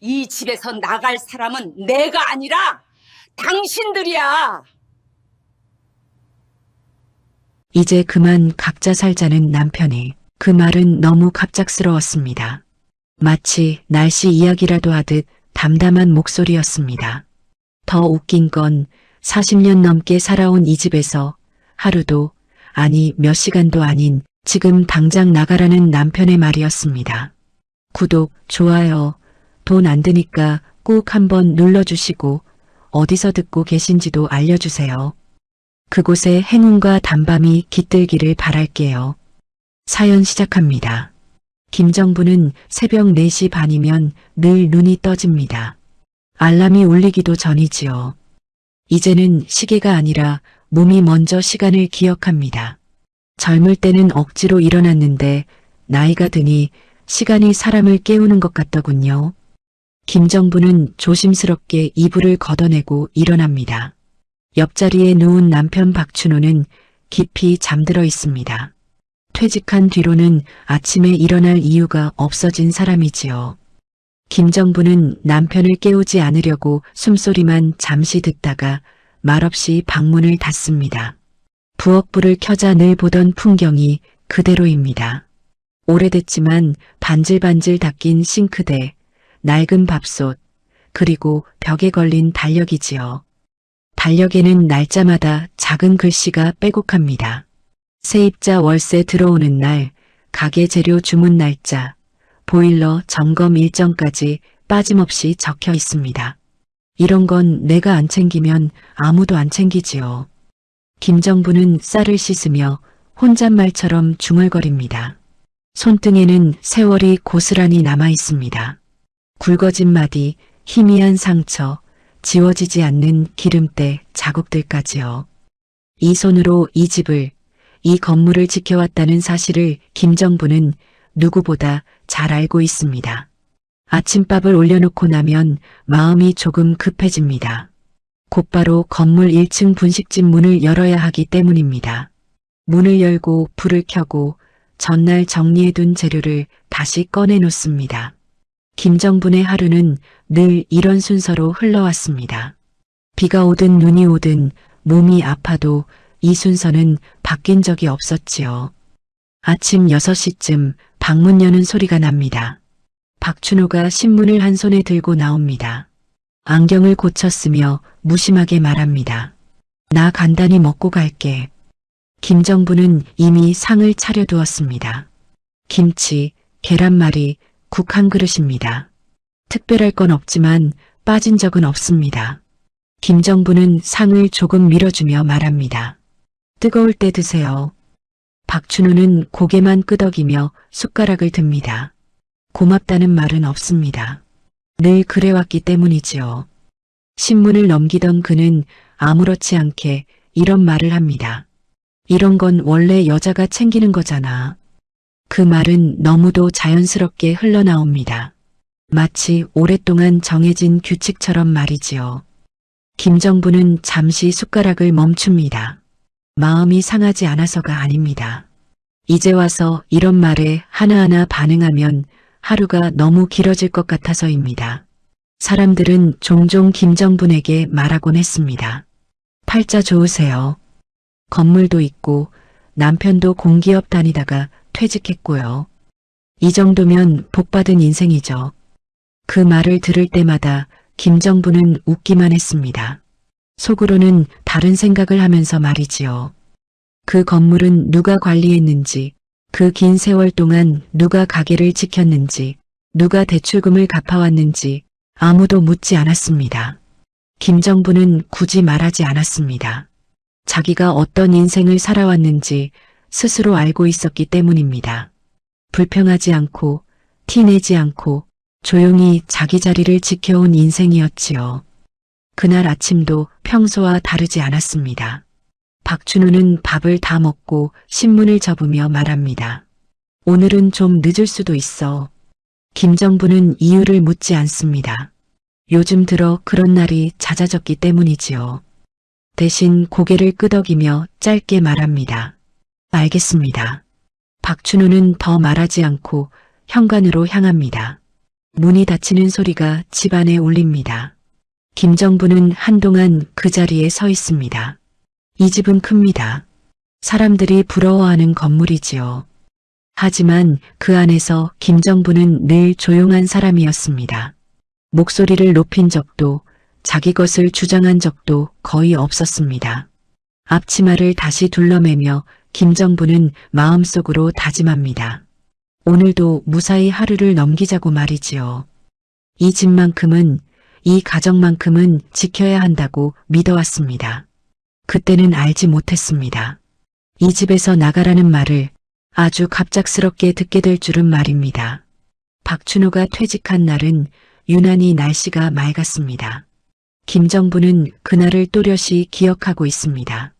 이 집에서 나갈 사람은 내가 아니라 당신들이야. 이제 그만 각자 살자는 남편이 그 말은 너무 갑작스러웠습니다. 마치 날씨 이야기라도 하듯 담담한 목소리였습니다. 더 웃긴 건 40년 넘게 살아온 이 집에서 하루도, 아니 몇 시간도 아닌 지금 당장 나가라는 남편의 말이었습니다. 구독, 좋아요, 돈 안 드니까 꼭 한번 눌러주시고 어디서 듣고 계신지도 알려주세요. 그곳에 행운과 단밤이 깃들기를 바랄게요. 사연 시작합니다. 김정부는 새벽 4시 반이면 늘 눈이 떠집니다. 알람이 울리기도 전이지요. 이제는 시계가 아니라 몸이 먼저 시간을 기억합니다. 젊을 때는 억지로 일어났는데 나이가 드니 시간이 사람을 깨우는 것 같더군요. 김정부는 조심스럽게 이불을 걷어내고 일어납니다. 옆자리에 누운 남편 박춘호는 깊이 잠들어 있습니다. 퇴직한 뒤로는 아침에 일어날 이유가 없어진 사람이지요. 김정부는 남편을 깨우지 않으려고 숨소리만 잠시 듣다가 말없이 방문을 닫습니다. 부엌불을 켜자 늘 보던 풍경이 그대로입니다. 오래됐지만 반질반질 닦인 싱크대, 낡은 밥솥, 그리고 벽에 걸린 달력이지요. 달력에는 날짜마다 작은 글씨가 빼곡합니다. 세입자 월세 들어오는 날, 가게 재료 주문 날짜, 보일러 점검 일정까지 빠짐없이 적혀 있습니다. 이런 건 내가 안 챙기면 아무도 안 챙기지요. 김정부는 쌀을 씻으며 혼잣말처럼 중얼거립니다. 손등에는 세월이 고스란히 남아 있습니다. 굵어진 마디, 희미한 상처, 지워지지 않는 기름때 자국들까지요. 이 손으로 이 집을, 이 건물을 지켜왔다는 사실을 김정부는 누구보다 잘 알고 있습니다. 아침밥을 올려놓고 나면 마음이 조금 급해집니다. 곧바로 건물 1층 분식집 문을 열어야 하기 때문입니다. 문을 열고 불을 켜고 전날 정리해둔 재료를 다시 꺼내놓습니다. 김정분의 하루는 늘 이런 순서로 흘러왔습니다. 비가 오든 눈이 오든 몸이 아파도 이 순서는 바뀐 적이 없었지요. 아침 6시쯤 방문 여는 소리가 납니다. 박춘호가 신문을 한 손에 들고 나옵니다. 안경을 고쳤으며 무심하게 말합니다. 나 간단히 먹고 갈게. 김정부는 이미 상을 차려두었습니다. 김치, 계란말이, 국 한 그릇입니다. 특별할 건 없지만 빠진 적은 없습니다. 김정부는 상을 조금 밀어주며 말합니다. 뜨거울 때 드세요. 박춘호는 고개만 끄덕이며 숟가락을 듭니다. 고맙다는 말은 없습니다. 늘 그래왔기 때문이지요. 신문을 넘기던 그는 아무렇지 않게 이런 말을 합니다. 이런 건 원래 여자가 챙기는 거잖아. 그 말은 너무도 자연스럽게 흘러나옵니다. 마치 오랫동안 정해진 규칙처럼 말이지요. 김정부는 잠시 숟가락을 멈춥니다. 마음이 상하지 않아서가 아닙니다. 이제 와서 이런 말에 하나하나 반응하면 하루가 너무 길어질 것 같아서입니다. 사람들은 종종 김정분에게 말하곤 했습니다. 팔자 좋으세요. 건물도 있고 남편도 공기업 다니다가 퇴직했고요. 이 정도면 복받은 인생이죠. 그 말을 들을 때마다 김정부는 웃기만 했습니다. 속으로는 다른 생각을 하면서 말이지요. 그 건물은 누가 관리했는지, 그 긴 세월 동안 누가 가게를 지켰는지, 누가 대출금을 갚아왔는지 아무도 묻지 않았습니다. 김정부는 굳이 말하지 않았습니다. 자기가 어떤 인생을 살아왔는지 스스로 알고 있었기 때문입니다. 불평하지 않고 티내지 않고 조용히 자기 자리를 지켜온 인생이었지요. 그날 아침도 평소와 다르지 않았습니다. 박춘호는 밥을 다 먹고 신문을 접으며 말합니다. 오늘은 좀 늦을 수도 있어. 김정부는 이유를 묻지 않습니다. 요즘 들어 그런 날이 잦아졌기 때문이지요. 대신 고개를 끄덕이며 짧게 말합니다. 알겠습니다. 박춘호는 더 말하지 않고 현관으로 향합니다. 문이 닫히는 소리가 집안에 울립니다. 김정부는 한동안 그 자리에 서 있습니다. 이 집은 큽니다. 사람들이 부러워하는 건물이지요. 하지만 그 안에서 김정부는 늘 조용한 사람이었습니다. 목소리를 높인 적도, 자기 것을 주장한 적도 거의 없었습니다. 앞치마를 다시 둘러매며 김정부는 마음속으로 다짐합니다. 오늘도 무사히 하루를 넘기자고 말이지요. 이 집만큼은, 이 가정만큼은 지켜야 한다고 믿어왔습니다. 그때는 알지 못했습니다. 이 집에서 나가라는 말을 아주 갑작스럽게 듣게 될 줄은 말입니다. 박춘호가 퇴직한 날은 유난히 날씨가 맑았습니다. 김정부는 그날을 또렷이 기억하고 있습니다.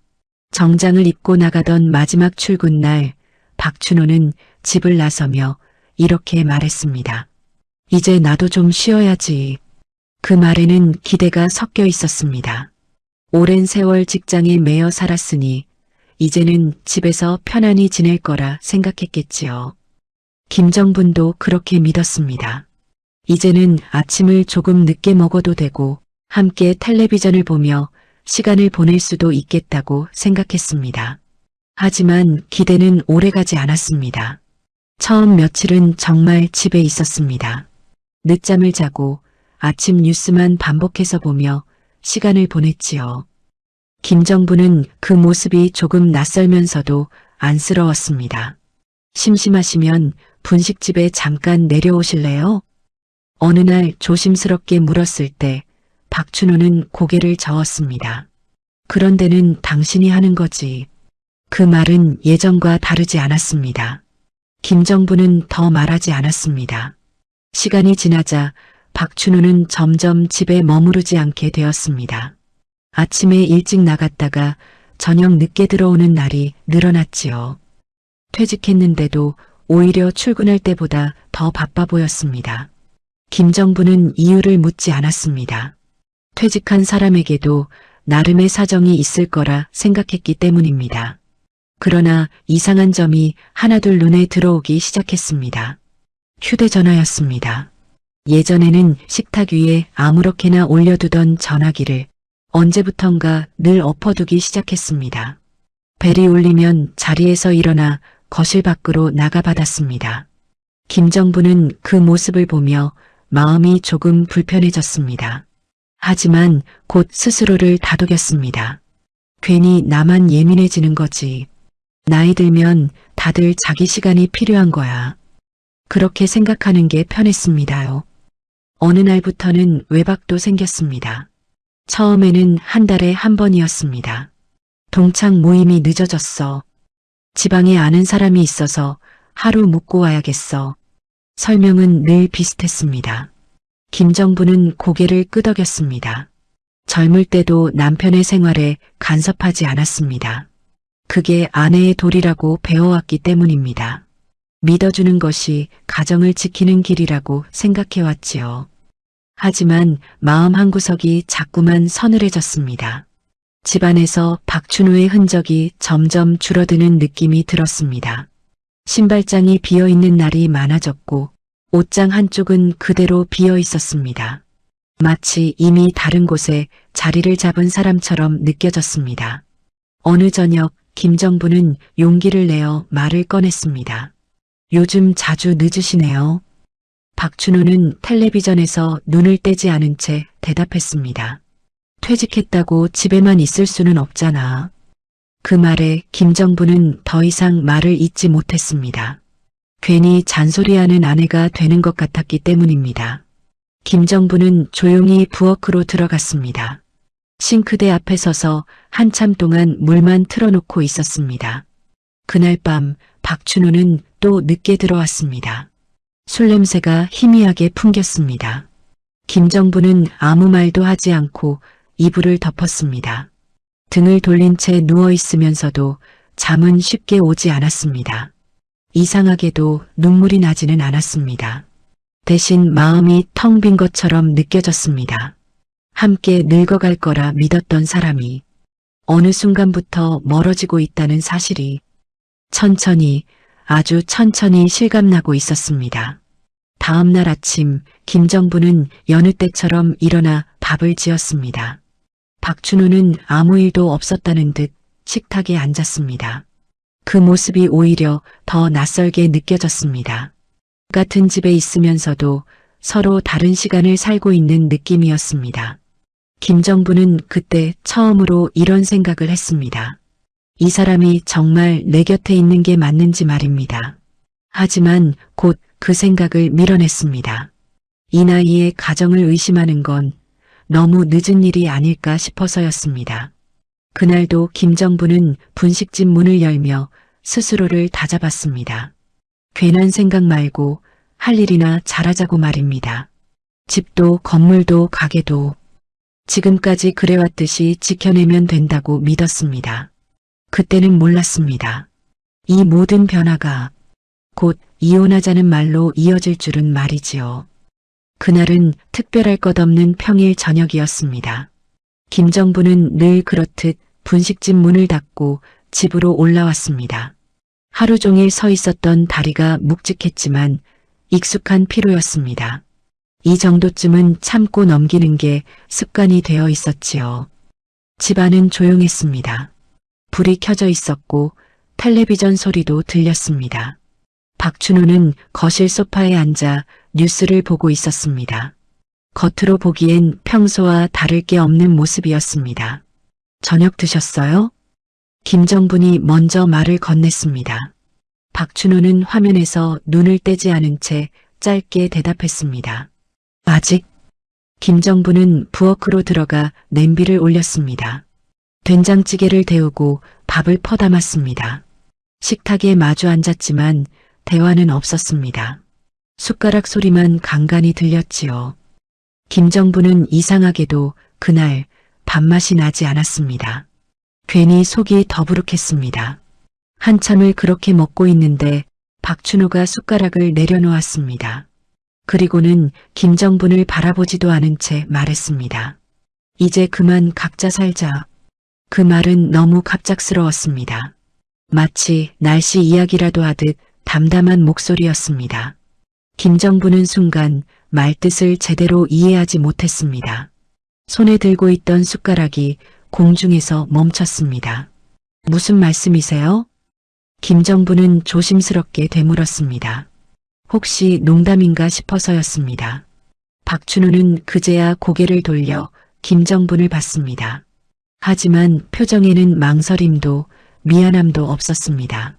정장을 입고 나가던 마지막 출근 날 박춘호는 집을 나서며 이렇게 말했습니다. 이제 나도 좀 쉬어야지. 그 말에는 기대가 섞여 있었습니다. 오랜 세월 직장에 매여 살았으니 이제는 집에서 편안히 지낼 거라 생각했겠지요. 김정분도 그렇게 믿었습니다. 이제는 아침을 조금 늦게 먹어도 되고 함께 텔레비전을 보며 시간을 보낼 수도 있겠다고 생각했습니다. 하지만 기대는 오래가지 않았습니다. 처음 며칠은 정말 집에 있었습니다. 늦잠을 자고 아침 뉴스만 반복해서 보며 시간을 보냈지요. 김정부는 그 모습이 조금 낯설면서도 안쓰러웠습니다. 심심하시면 분식집에 잠깐 내려오실래요? 어느 날 조심스럽게 물었을 때 박춘호는 고개를 저었습니다. 그런 데는 당신이 하는 거지. 그 말은 예전과 다르지 않았습니다. 김정부는 더 말하지 않았습니다. 시간이 지나자 박춘호는 점점 집에 머무르지 않게 되었습니다. 아침에 일찍 나갔다가 저녁 늦게 들어오는 날이 늘어났지요. 퇴직했는데도 오히려 출근할 때보다 더 바빠 보였습니다. 김정부는 이유를 묻지 않았습니다. 퇴직한 사람에게도 나름의 사정이 있을 거라 생각했기 때문입니다. 그러나 이상한 점이 하나둘 눈에 들어오기 시작했습니다. 휴대전화였습니다. 예전에는 식탁 위에 아무렇게나 올려두던 전화기를 언제부턴가 늘 엎어두기 시작했습니다. 벨이 울리면 자리에서 일어나 거실 밖으로 나가받았습니다. 김정부는 그 모습을 보며 마음이 조금 불편해졌습니다. 하지만 곧 스스로를 다독였습니다. 괜히 나만 예민해지는 거지. 나이 들면 다들 자기 시간이 필요한 거야. 그렇게 생각하는 게 편했습니다요. 어느 날부터는 외박도 생겼습니다. 처음에는 한 달에 한 번이었습니다. 동창 모임이 늦어졌어. 지방에 아는 사람이 있어서 하루 묵고 와야겠어. 설명은 늘 비슷했습니다. 김정부는 고개를 끄덕였습니다. 젊을 때도 남편의 생활에 간섭하지 않았습니다. 그게 아내의 도리라고 배워왔기 때문입니다. 믿어주는 것이 가정을 지키는 길이라고 생각해왔지요. 하지만 마음 한구석이 자꾸만 서늘해졌습니다. 집안에서 박춘호의 흔적이 점점 줄어드는 느낌이 들었습니다. 신발장이 비어있는 날이 많아졌고 옷장 한쪽은 그대로 비어 있었습니다. 마치 이미 다른 곳에 자리를 잡은 사람처럼 느껴졌습니다. 어느 저녁 김정부는 용기를 내어 말을 꺼냈습니다. 요즘 자주 늦으시네요. 박춘호는 텔레비전에서 눈을 떼지 않은 채 대답했습니다. 퇴직했다고 집에만 있을 수는 없잖아. 그 말에 김정부는 더 이상 말을 잇지 못했습니다. 괜히 잔소리하는 아내가 되는 것 같았기 때문입니다. 김정부는 조용히 부엌으로 들어갔습니다. 싱크대 앞에 서서 한참 동안 물만 틀어놓고 있었습니다. 그날 밤 박춘호는 또 늦게 들어왔습니다. 술 냄새가 희미하게 풍겼습니다. 김정부는 아무 말도 하지 않고 이불을 덮었습니다. 등을 돌린 채 누워 있으면서도 잠은 쉽게 오지 않았습니다. 이상하게도 눈물이 나지는 않았습니다. 대신 마음이 텅 빈 것처럼 느껴졌습니다. 함께 늙어갈 거라 믿었던 사람이 어느 순간부터 멀어지고 있다는 사실이 천천히, 아주 천천히 실감나고 있었습니다. 다음 날 아침 김정부는 여느 때처럼 일어나 밥을 지었습니다. 박춘호는 아무 일도 없었다는 듯 식탁에 앉았습니다. 그 모습이 오히려 더 낯설게 느껴졌습니다. 같은 집에 있으면서도 서로 다른 시간을 살고 있는 느낌이었습니다. 김정부는 그때 처음으로 이런 생각을 했습니다. 이 사람이 정말 내 곁에 있는 게 맞는지 말입니다. 하지만 곧 그 생각을 밀어냈습니다. 이 나이에 가정을 의심하는 건 너무 늦은 일이 아닐까 싶어서였습니다. 그날도 김정부는 분식집 문을 열며 스스로를 다잡았습니다. 괜한 생각 말고 할 일이나 잘하자고 말입니다. 집도 건물도 가게도 지금까지 그래왔듯이 지켜내면 된다고 믿었습니다. 그때는 몰랐습니다. 이 모든 변화가 곧 이혼하자는 말로 이어질 줄은 말이지요. 그날은 특별할 것 없는 평일 저녁이었습니다. 김정부는 늘 그렇듯 분식집 문을 닫고 집으로 올라왔습니다. 하루 종일 서 있었던 다리가 묵직했지만 익숙한 피로였습니다. 이 정도쯤은 참고 넘기는 게 습관이 되어 있었지요. 집안은 조용했습니다. 불이 켜져 있었고 텔레비전 소리도 들렸습니다. 박춘호는 거실 소파에 앉아 뉴스를 보고 있었습니다. 겉으로 보기엔 평소와 다를 게 없는 모습이었습니다. 저녁 드셨어요? 김정분이 먼저 말을 건넸습니다. 박춘호는 화면에서 눈을 떼지 않은 채 짧게 대답했습니다. 아직? 김정부는 부엌으로 들어가 냄비를 올렸습니다. 된장찌개를 데우고 밥을 퍼담았습니다. 식탁에 마주 앉았지만 대화는 없었습니다. 숟가락 소리만 간간히 들렸지요. 김정부는 이상하게도 그날 밥맛이 나지 않았습니다. 괜히 속이 더부룩했습니다. 한참을 그렇게 먹고 있는데 박춘호가 숟가락을 내려놓았습니다. 그리고는 김정분을 바라보지도 않은 채 말했습니다. 이제 그만 각자 살자. 그 말은 너무 갑작스러웠습니다. 마치 날씨 이야기라도 하듯 담담한 목소리였습니다. 김정부는 순간 말뜻을 제대로 이해하지 못했습니다. 손에 들고 있던 숟가락이 공중에서 멈췄습니다. 무슨 말씀이세요? 김정부는 조심스럽게 되물었습니다. 혹시 농담인가 싶어서였습니다. 박춘호는 그제야 고개를 돌려 김정분을 봤습니다. 하지만 표정에는 망설임도 미안함도 없었습니다.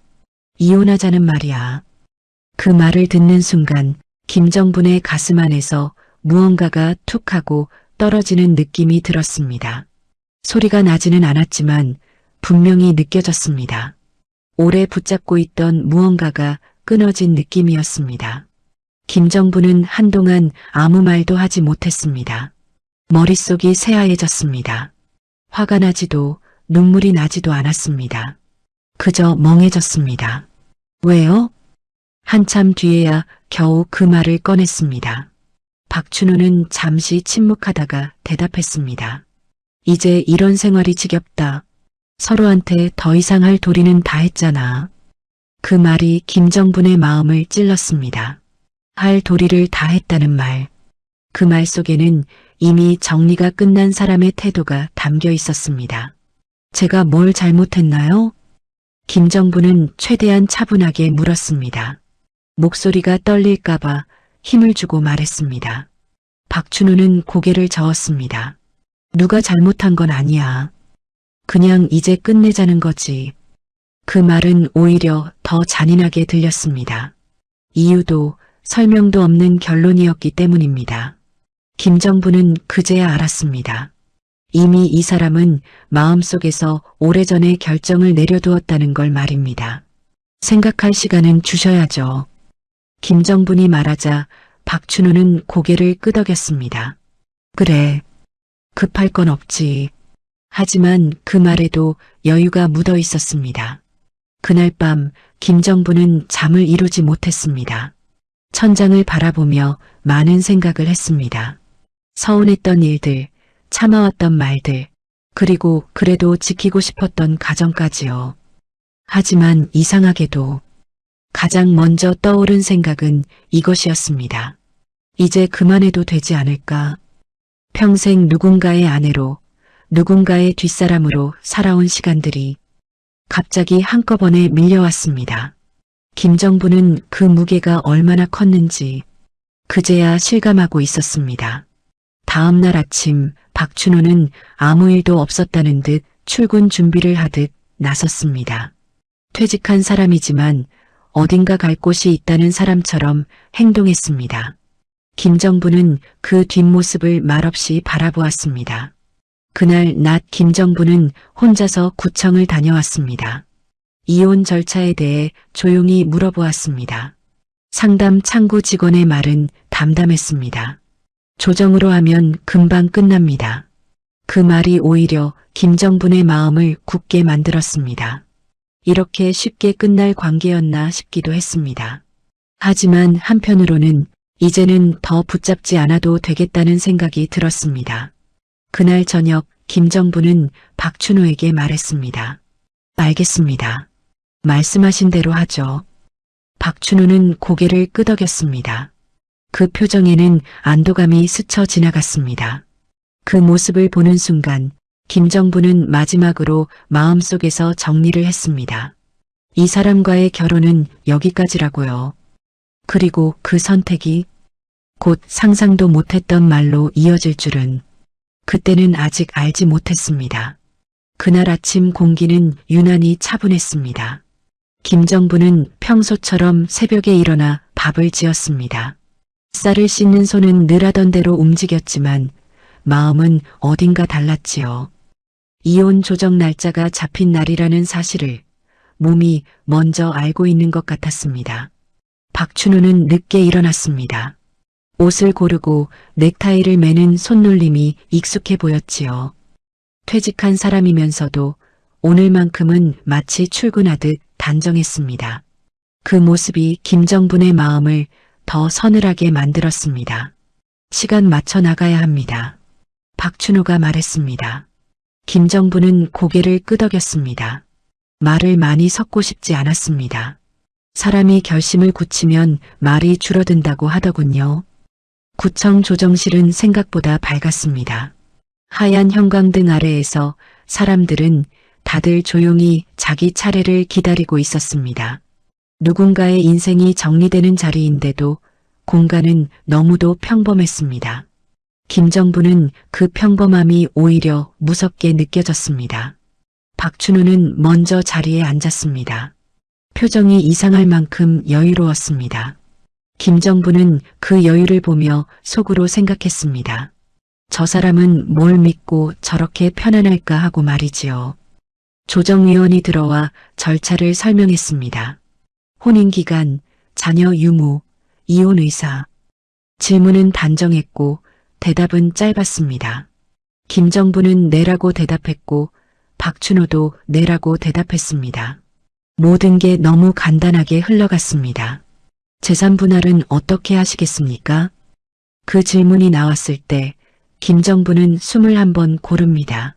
이혼하자는 말이야. 그 말을 듣는 순간 김정분의 가슴 안에서 무언가가 툭 하고 떨어지는 느낌이 들었습니다. 소리가 나지는 않았지만 분명히 느껴졌습니다. 오래 붙잡고 있던 무언가가 끊어진 느낌이었습니다. 김정부는 한동안 아무 말도 하지 못했습니다. 머릿속이 새하얘졌습니다. 화가 나지도 눈물이 나지도 않았습니다. 그저 멍해졌습니다. 왜요? 한참 뒤에야 겨우 그 말을 꺼냈습니다. 박춘호는 잠시 침묵하다가 대답했습니다. 이제 이런 생활이 지겹다. 서로한테 더 이상 할 도리는 다 했잖아. 그 말이 김정분의 마음을 찔렀습니다. 할 도리를 다 했다는 말. 그 말 속에는 이미 정리가 끝난 사람의 태도가 담겨 있었습니다. 제가 뭘 잘못했나요? 김정부는 최대한 차분하게 물었습니다. 목소리가 떨릴까봐 힘을 주고 말했습니다. 박춘호는 고개를 저었습니다. 누가 잘못한 건 아니야. 그냥 이제 끝내자는 거지. 그 말은 오히려 더 잔인하게 들렸습니다. 이유도 설명도 없는 결론이었기 때문입니다. 김정부는 그제야 알았습니다. 이미 이 사람은 마음속에서 오래전에 결정을 내려두었다는 걸 말입니다. 생각할 시간은 주셔야죠. 김정분이 말하자 박춘호는 고개를 끄덕였습니다. 그래, 급할 건 없지. 하지만 그 말에도 여유가 묻어 있었습니다. 그날 밤 김정부는 잠을 이루지 못했습니다. 천장을 바라보며 많은 생각을 했습니다. 서운했던 일들, 참아왔던 말들, 그리고 그래도 지키고 싶었던 가정까지요. 하지만 이상하게도 가장 먼저 떠오른 생각은 이것이었습니다. 이제 그만해도 되지 않을까? 평생 누군가의 아내로, 누군가의 뒷사람으로 살아온 시간들이 갑자기 한꺼번에 밀려왔습니다. 김정부는 그 무게가 얼마나 컸는지 그제야 실감하고 있었습니다. 다음 날 아침 박춘호는 아무 일도 없었다는 듯 출근 준비를 하듯 나섰습니다. 퇴직한 사람이지만 어딘가 갈 곳이 있다는 사람처럼 행동했습니다. 김정부는 그 뒷모습을 말없이 바라보았습니다. 그날 낮 김정부는 혼자서 구청을 다녀왔습니다. 이혼 절차에 대해 조용히 물어보았습니다. 상담 창구 직원의 말은 담담했습니다. 조정으로 하면 금방 끝납니다. 그 말이 오히려 김정분의 마음을 굳게 만들었습니다. 이렇게 쉽게 끝날 관계였나 싶기도 했습니다. 하지만 한편으로는 이제는 더 붙잡지 않아도 되겠다는 생각이 들었습니다. 그날 저녁 김정부는 박춘호에게 말했습니다. 알겠습니다. 말씀하신 대로 하죠. 박춘호는 고개를 끄덕였습니다. 그 표정에는 안도감이 스쳐 지나갔습니다. 그 모습을 보는 순간 김정부는 마지막으로 마음속에서 정리를 했습니다. 이 사람과의 결혼은 여기까지라고요. 그리고 그 선택이 곧 상상도 못했던 말로 이어질 줄은 그때는 아직 알지 못했습니다. 그날 아침 공기는 유난히 차분했습니다. 김정부는 평소처럼 새벽에 일어나 밥을 지었습니다. 쌀을 씻는 손은 늘 하던 대로 움직였지만 마음은 어딘가 달랐지요. 이혼 조정 날짜가 잡힌 날이라는 사실을 몸이 먼저 알고 있는 것 같았습니다. 박춘호는 늦게 일어났습니다. 옷을 고르고 넥타이를 매는 손놀림이 익숙해 보였지요. 퇴직한 사람이면서도 오늘만큼은 마치 출근하듯 단정했습니다. 그 모습이 김정분의 마음을 더 서늘하게 만들었습니다. 시간 맞춰 나가야 합니다. 박춘호가 말했습니다. 김정부는 고개를 끄덕였습니다. 말을 많이 섞고 싶지 않았습니다. 사람이 결심을 굳히면 말이 줄어든다고 하더군요. 구청 조정실은 생각보다 밝았습니다. 하얀 형광등 아래에서 사람들은 다들 조용히 자기 차례를 기다리고 있었습니다. 누군가의 인생이 정리되는 자리인데도 공간은 너무도 평범했습니다. 김정부는 그 평범함이 오히려 무섭게 느껴졌습니다. 박춘호는 먼저 자리에 앉았습니다. 표정이 이상할 만큼 여유로웠습니다. 김정부는 그 여유를 보며 속으로 생각했습니다. 저 사람은 뭘 믿고 저렇게 편안할까 하고 말이지요. 조정위원이 들어와 절차를 설명했습니다. 혼인기간, 자녀 유무, 이혼 의사. 질문은 단정했고 대답은 짧았습니다. 김정부는 네라고 대답했고 박춘호도 네라고 대답했습니다. 모든 게 너무 간단하게 흘러갔습니다. 재산 분할은 어떻게 하시겠습니까? 그 질문이 나왔을 때 김정부는 숨을 한번 고릅니다.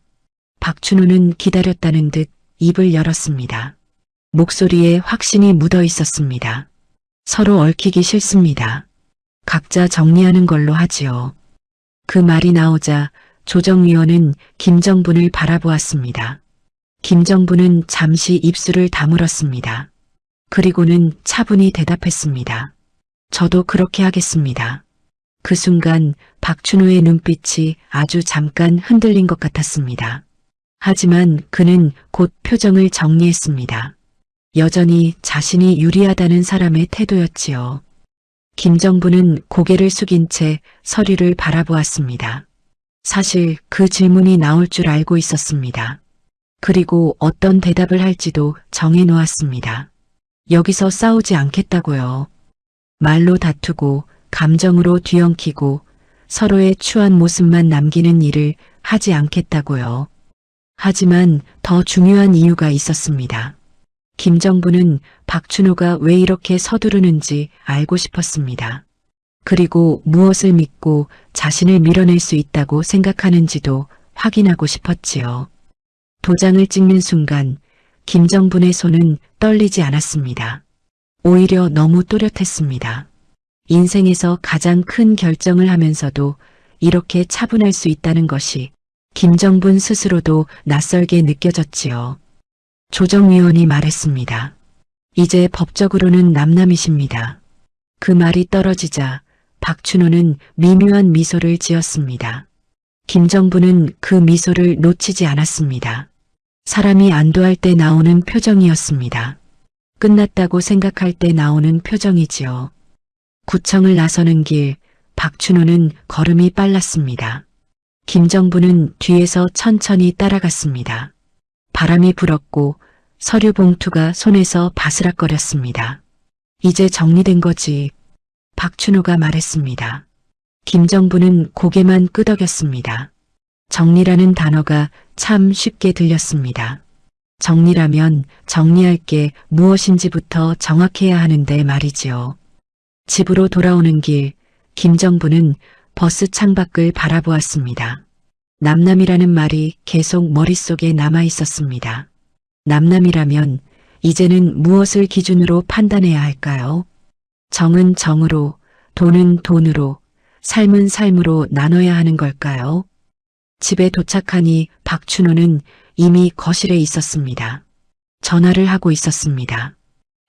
박춘호는 기다렸다는 듯 입을 열었습니다. 목소리에 확신이 묻어 있었습니다. 서로 얽히기 싫습니다. 각자 정리하는 걸로 하지요. 그 말이 나오자 조정위원은 김정분을 바라보았습니다. 김정부는 잠시 입술을 다물었습니다. 그리고는 차분히 대답했습니다. 저도 그렇게 하겠습니다. 그 순간 박춘호의 눈빛이 아주 잠깐 흔들린 것 같았습니다. 하지만 그는 곧 표정을 정리했습니다. 여전히 자신이 유리하다는 사람의 태도였지요. 김정부는 고개를 숙인 채 서류를 바라보았습니다. 사실 그 질문이 나올 줄 알고 있었습니다. 그리고 어떤 대답을 할지도 정해놓았습니다. 여기서 싸우지 않겠다고요. 말로 다투고 감정으로 뒤엉키고 서로의 추한 모습만 남기는 일을 하지 않겠다고요. 하지만 더 중요한 이유가 있었습니다. 김정부는 박춘호가 왜 이렇게 서두르는지 알고 싶었습니다. 그리고 무엇을 믿고 자신을 밀어낼 수 있다고 생각하는지도 확인하고 싶었지요. 도장을 찍는 순간 김정분의 손은 떨리지 않았습니다. 오히려 너무 또렷했습니다. 인생에서 가장 큰 결정을 하면서도 이렇게 차분할 수 있다는 것이 김정분 스스로도 낯설게 느껴졌지요. 조정위원이 말했습니다. 이제 법적으로는 남남이십니다. 그 말이 떨어지자 박춘호는 미묘한 미소를 지었습니다. 김정분은 그 미소를 놓치지 않았습니다. 사람이 안도할 때 나오는 표정이었습니다. 끝났다고 생각할 때 나오는 표정이지요. 구청을 나서는 길, 박춘호는 걸음이 빨랐습니다. 김정분은 뒤에서 천천히 따라갔습니다. 바람이 불었고 서류 봉투가 손에서 바스락거렸습니다. 이제 정리된 거지. 박춘호가 말했습니다. 김정분은 고개만 끄덕였습니다. 정리라는 단어가 참 쉽게 들렸습니다. 정리라면 정리할 게 무엇인지부터 정확해야 하는데 말이지요. 집으로 돌아오는 길, 김정분은 버스 창밖을 바라보았습니다. 남남이라는 말이 계속 머릿속에 남아 있었습니다. 남남이라면 이제는 무엇을 기준으로 판단해야 할까요? 정은 정으로, 돈은 돈으로, 삶은 삶으로 나눠야 하는 걸까요? 집에 도착하니 박춘호는 이미 거실에 있었습니다. 전화를 하고 있었습니다.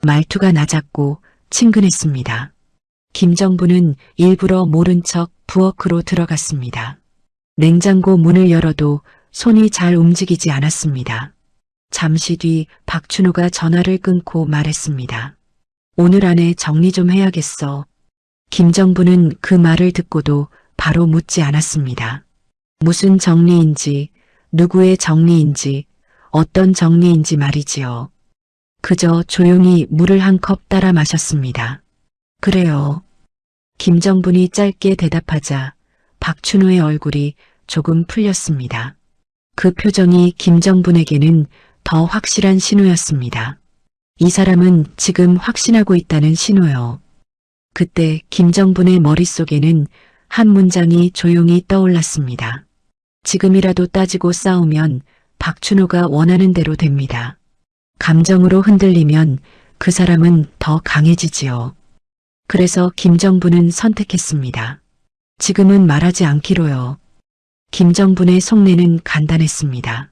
말투가 낮았고 친근했습니다. 김정분은 일부러 모른 척 부엌으로 들어갔습니다. 냉장고 문을 열어도 손이 잘 움직이지 않았습니다. 잠시 뒤 박춘호가 전화를 끊고 말했습니다. 오늘 안에 정리 좀 해야겠어. 김정분은 그 말을 듣고도 바로 묻지 않았습니다. 무슨 정리인지, 누구의 정리인지, 어떤 정리인지 말이지요. 그저 조용히 물을 한 컵 따라 마셨습니다. 그래요. 김정분이 짧게 대답하자 박춘호의 얼굴이 조금 풀렸습니다. 그 표정이 김정분에게는 더 확실한 신호였습니다. 이 사람은 지금 확신하고 있다는 신호요. 그때 김정분의 머릿속에는 한 문장이 조용히 떠올랐습니다. 지금이라도 따지고 싸우면 박춘호가 원하는 대로 됩니다. 감정으로 흔들리면 그 사람은 더 강해지지요. 그래서 김정분은 선택했습니다. 지금은 말하지 않기로요. 김정분의 속내는 간단했습니다.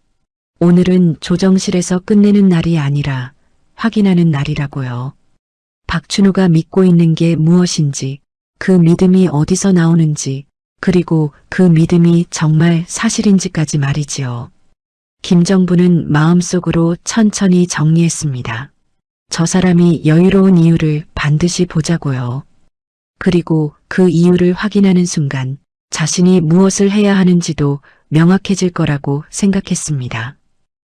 오늘은 조정실에서 끝내는 날이 아니라 확인하는 날이라고요. 박춘호가 믿고 있는 게 무엇인지, 그 믿음이 어디서 나오는지, 그리고 그 믿음이 정말 사실인지까지 말이지요. 김정분은 마음속으로 천천히 정리했습니다. 저 사람이 여유로운 이유를 반드시 보자고요. 그리고 그 이유를 확인하는 순간 자신이 무엇을 해야 하는지도 명확해질 거라고 생각했습니다.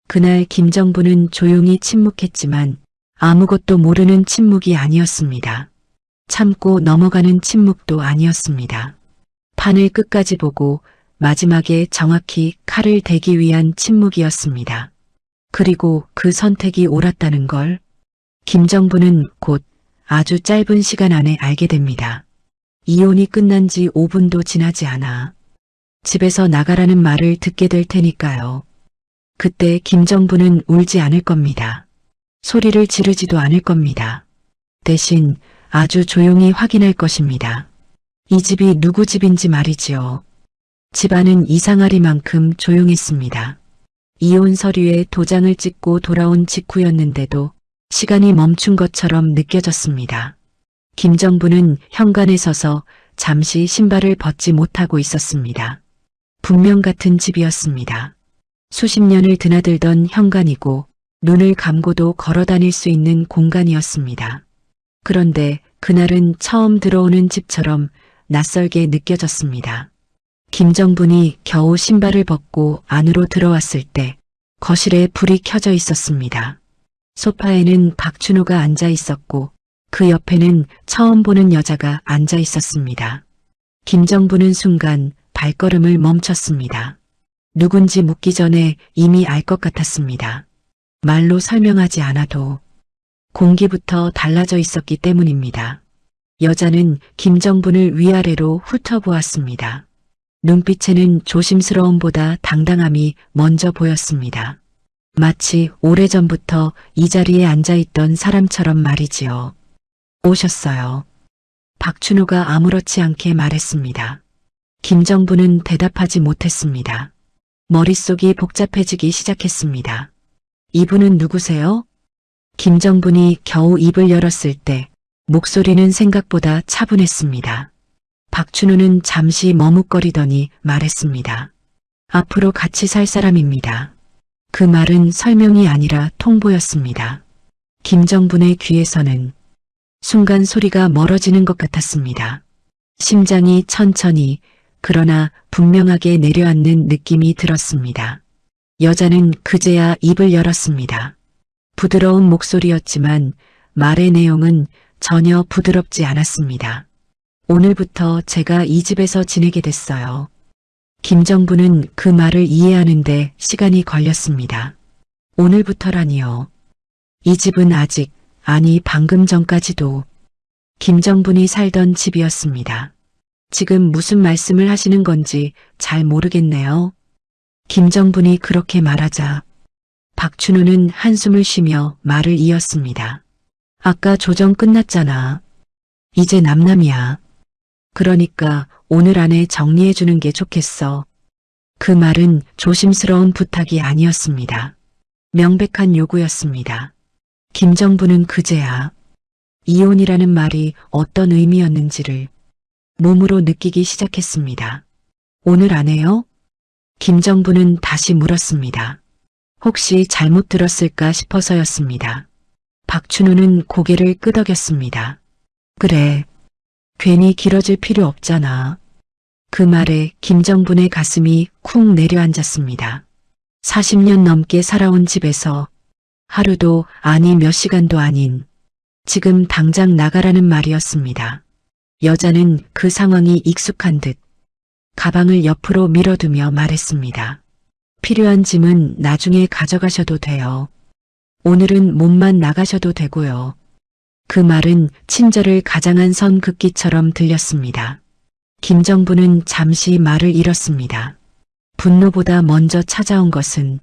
그날 김정분은 조용히 침묵했지만 아무것도 모르는 침묵이 아니었습니다. 참고 넘어가는 침묵도 아니었습니다. 판을 끝까지 보고 마지막에 정확히 칼을 대기 위한 침묵이었습니다. 그리고 그 선택이 옳았다는 걸 김정분은 곧 아주 짧은 시간 안에 알게 됩니다. 이혼이 끝난 지 5분도 지나지 않아 집에서 나가라는 말을 듣게 될 테니까요. 그때 김정분은 울지 않을 겁니다. 소리를 지르지도 않을 겁니다. 대신 아주 조용히 확인할 것입니다. 이 집이 누구 집인지 말이지요. 집안은 이상하리만큼 조용했습니다. 이혼 서류에 도장을 찍고 돌아온 직후였는데도 시간이 멈춘 것처럼 느껴졌습니다. 김정분은 현관에 서서 잠시 신발을 벗지 못하고 있었습니다. 분명 같은 집이었습니다. 수십 년을 드나들던 현관이고 눈을 감고도 걸어 다닐 수 있는 공간이었습니다. 그런데 그날은 처음 들어오는 집처럼 낯설게 느껴졌습니다. 김정분이 겨우 신발을 벗고 안으로 들어왔을 때 거실에 불이 켜져 있었습니다. 소파에는 박춘호가 앉아 있었고 그 옆에는 처음 보는 여자가 앉아 있었습니다. 김정분은 순간 발걸음을 멈췄습니다. 누군지 묻기 전에 이미 알 것 같았습니다. 말로 설명하지 않아도 공기부터 달라져 있었기 때문입니다. 여자는 김정분을 위아래로 훑어보았습니다. 눈빛에는 조심스러움보다 당당함이 먼저 보였습니다. 마치 오래전부터 이 자리에 앉아있던 사람처럼 말이지요. 오셨어요. 박춘호가 아무렇지 않게 말했습니다. 김정부는 대답하지 못했습니다. 머릿속이 복잡해지기 시작했습니다. 이분은 누구세요? 김정분이 겨우 입을 열었을 때 목소리는 생각보다 차분했습니다. 박춘호는 잠시 머뭇거리더니 말했습니다. 앞으로 같이 살 사람입니다. 그 말은 설명이 아니라 통보였습니다. 김정분의 귀에서는 순간 소리가 멀어지는 것 같았습니다. 심장이 천천히 그러나 분명하게 내려앉는 느낌이 들었습니다. 여자는 그제야 입을 열었습니다. 부드러운 목소리였지만 말의 내용은 전혀 부드럽지 않았습니다. 오늘부터 제가 이 집에서 지내게 됐어요. 김정부는 그 말을 이해하는데 시간이 걸렸습니다. 오늘부터라니요. 이 집은 아직, 아니 방금 전까지도 김정분이 살던 집이었습니다. 지금 무슨 말씀을 하시는 건지 잘 모르겠네요. 김정분이 그렇게 말하자 박춘호는 한숨을 쉬며 말을 이었습니다. 아까 조정 끝났잖아. 이제 남남이야. 그러니까 오늘 안에 정리해 주는 게 좋겠어. 그 말은 조심스러운 부탁이 아니었습니다. 명백한 요구였습니다. 김정부는 그제야 이혼이라는 말이 어떤 의미였는지를 몸으로 느끼기 시작했습니다. 오늘 안에요? 김정부는 다시 물었습니다. 혹시 잘못 들었을까 싶어서였습니다. 박춘호는 고개를 끄덕였습니다. 그래, 괜히 길어질 필요 없잖아. 그 말에 김정분의 가슴이 쿵 내려앉았습니다. 40년 넘게 살아온 집에서 하루도 아니 몇 시간도 아닌 지금 당장 나가라는 말이었습니다. 여자는 그 상황이 익숙한 듯 가방을 옆으로 밀어두며 말했습니다. 필요한 짐은 나중에 가져가셔도 돼요. 오늘은 몸만 나가셔도 되고요. 그 말은 친절을 가장한 선 긋기처럼 들렸습니다. 김정부는 잠시 말을 잃었습니다. 분노보다 먼저 찾아온 것은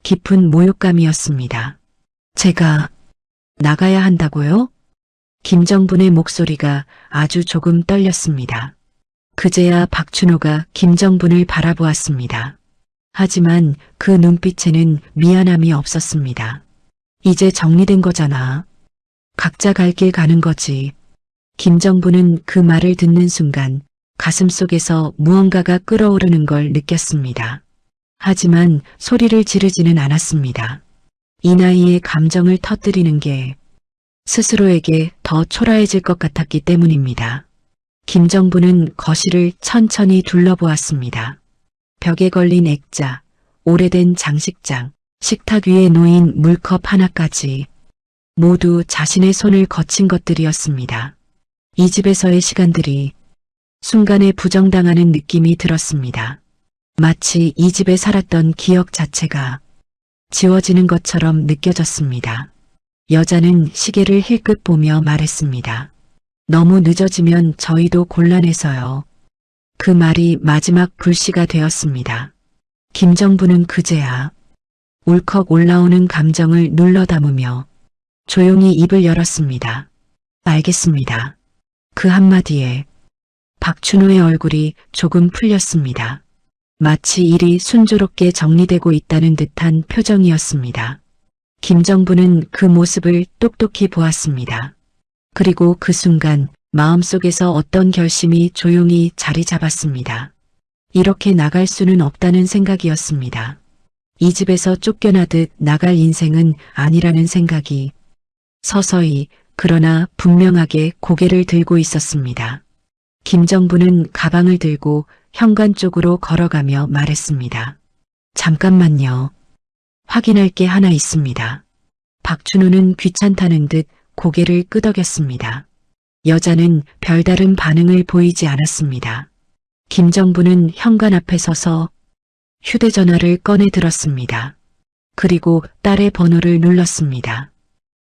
깊은 모욕감이었습니다. 제가 나가야 한다고요? 김정분의 목소리가 아주 조금 떨렸습니다. 그제야 박춘호가 김정분을 바라보았습니다. 하지만 그 눈빛에는 미안함이 없었습니다. 이제 정리된 거잖아. 각자 갈 길 가는 거지. 김정부는 그 말을 듣는 순간 가슴속에서 무언가가 끓어오르는 걸 느꼈습니다. 하지만 소리를 지르지는 않았습니다. 이 나이에 감정을 터뜨리는 게 스스로에게 더 초라해질 것 같았기 때문입니다. 김정부는 거실을 천천히 둘러보았습니다. 벽에 걸린 액자, 오래된 장식장, 식탁 위에 놓인 물컵 하나까지 모두 자신의 손을 거친 것들이었습니다. 이 집에서의 시간들이 순간에 부정당하는 느낌이 들었습니다. 마치 이 집에 살았던 기억 자체가 지워지는 것처럼 느껴졌습니다. 여자는 시계를 힐끗 보며 말했습니다. 너무 늦어지면 저희도 곤란해서요. 그 말이 마지막 불씨가 되었습니다. 김정부는 그제야 울컥 올라오는 감정을 눌러 담으며 조용히 입을 열었습니다. 알겠습니다. 그 한마디에 박춘호의 얼굴이 조금 풀렸습니다. 마치 일이 순조롭게 정리되고 있다는 듯한 표정이었습니다. 김정부는 그 모습을 똑똑히 보았습니다. 그리고 그 순간 마음속에서 어떤 결심이 조용히 자리 잡았습니다. 이렇게 나갈 수는 없다는 생각이었습니다. 이 집에서 쫓겨나듯 나갈 인생은 아니라는 생각이 서서히 그러나 분명하게 고개를 들고 있었습니다. 김정부는 가방을 들고 현관 쪽으로 걸어가며 말했습니다. 잠깐만요. 확인할 게 하나 있습니다. 박춘호는 귀찮다는 듯 고개를 끄덕였습니다. 여자는 별다른 반응을 보이지 않았습니다. 김정부는 현관 앞에 서서 휴대전화를 꺼내 들었습니다. 그리고 딸의 번호를 눌렀습니다.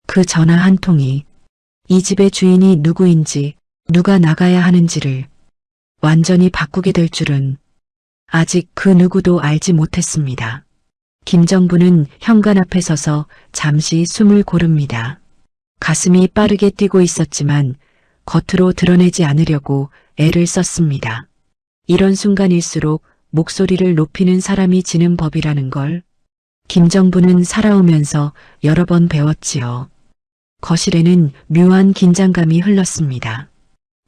그 전화 한 통이 이 집의 주인이 누구인지 누가 나가야 하는지를 완전히 바꾸게 될 줄은 아직 그 누구도 알지 못했습니다. 김정부는 현관 앞에 서서 잠시 숨을 고릅니다. 가슴이 빠르게 뛰고 있었지만 겉으로 드러내지 않으려고 애를 썼습니다. 이런 순간일수록 목소리를 높이는 사람이 지는 법이라는 걸 김정부는 살아오면서 여러 번 배웠지요. 거실에는 묘한 긴장감이 흘렀습니다.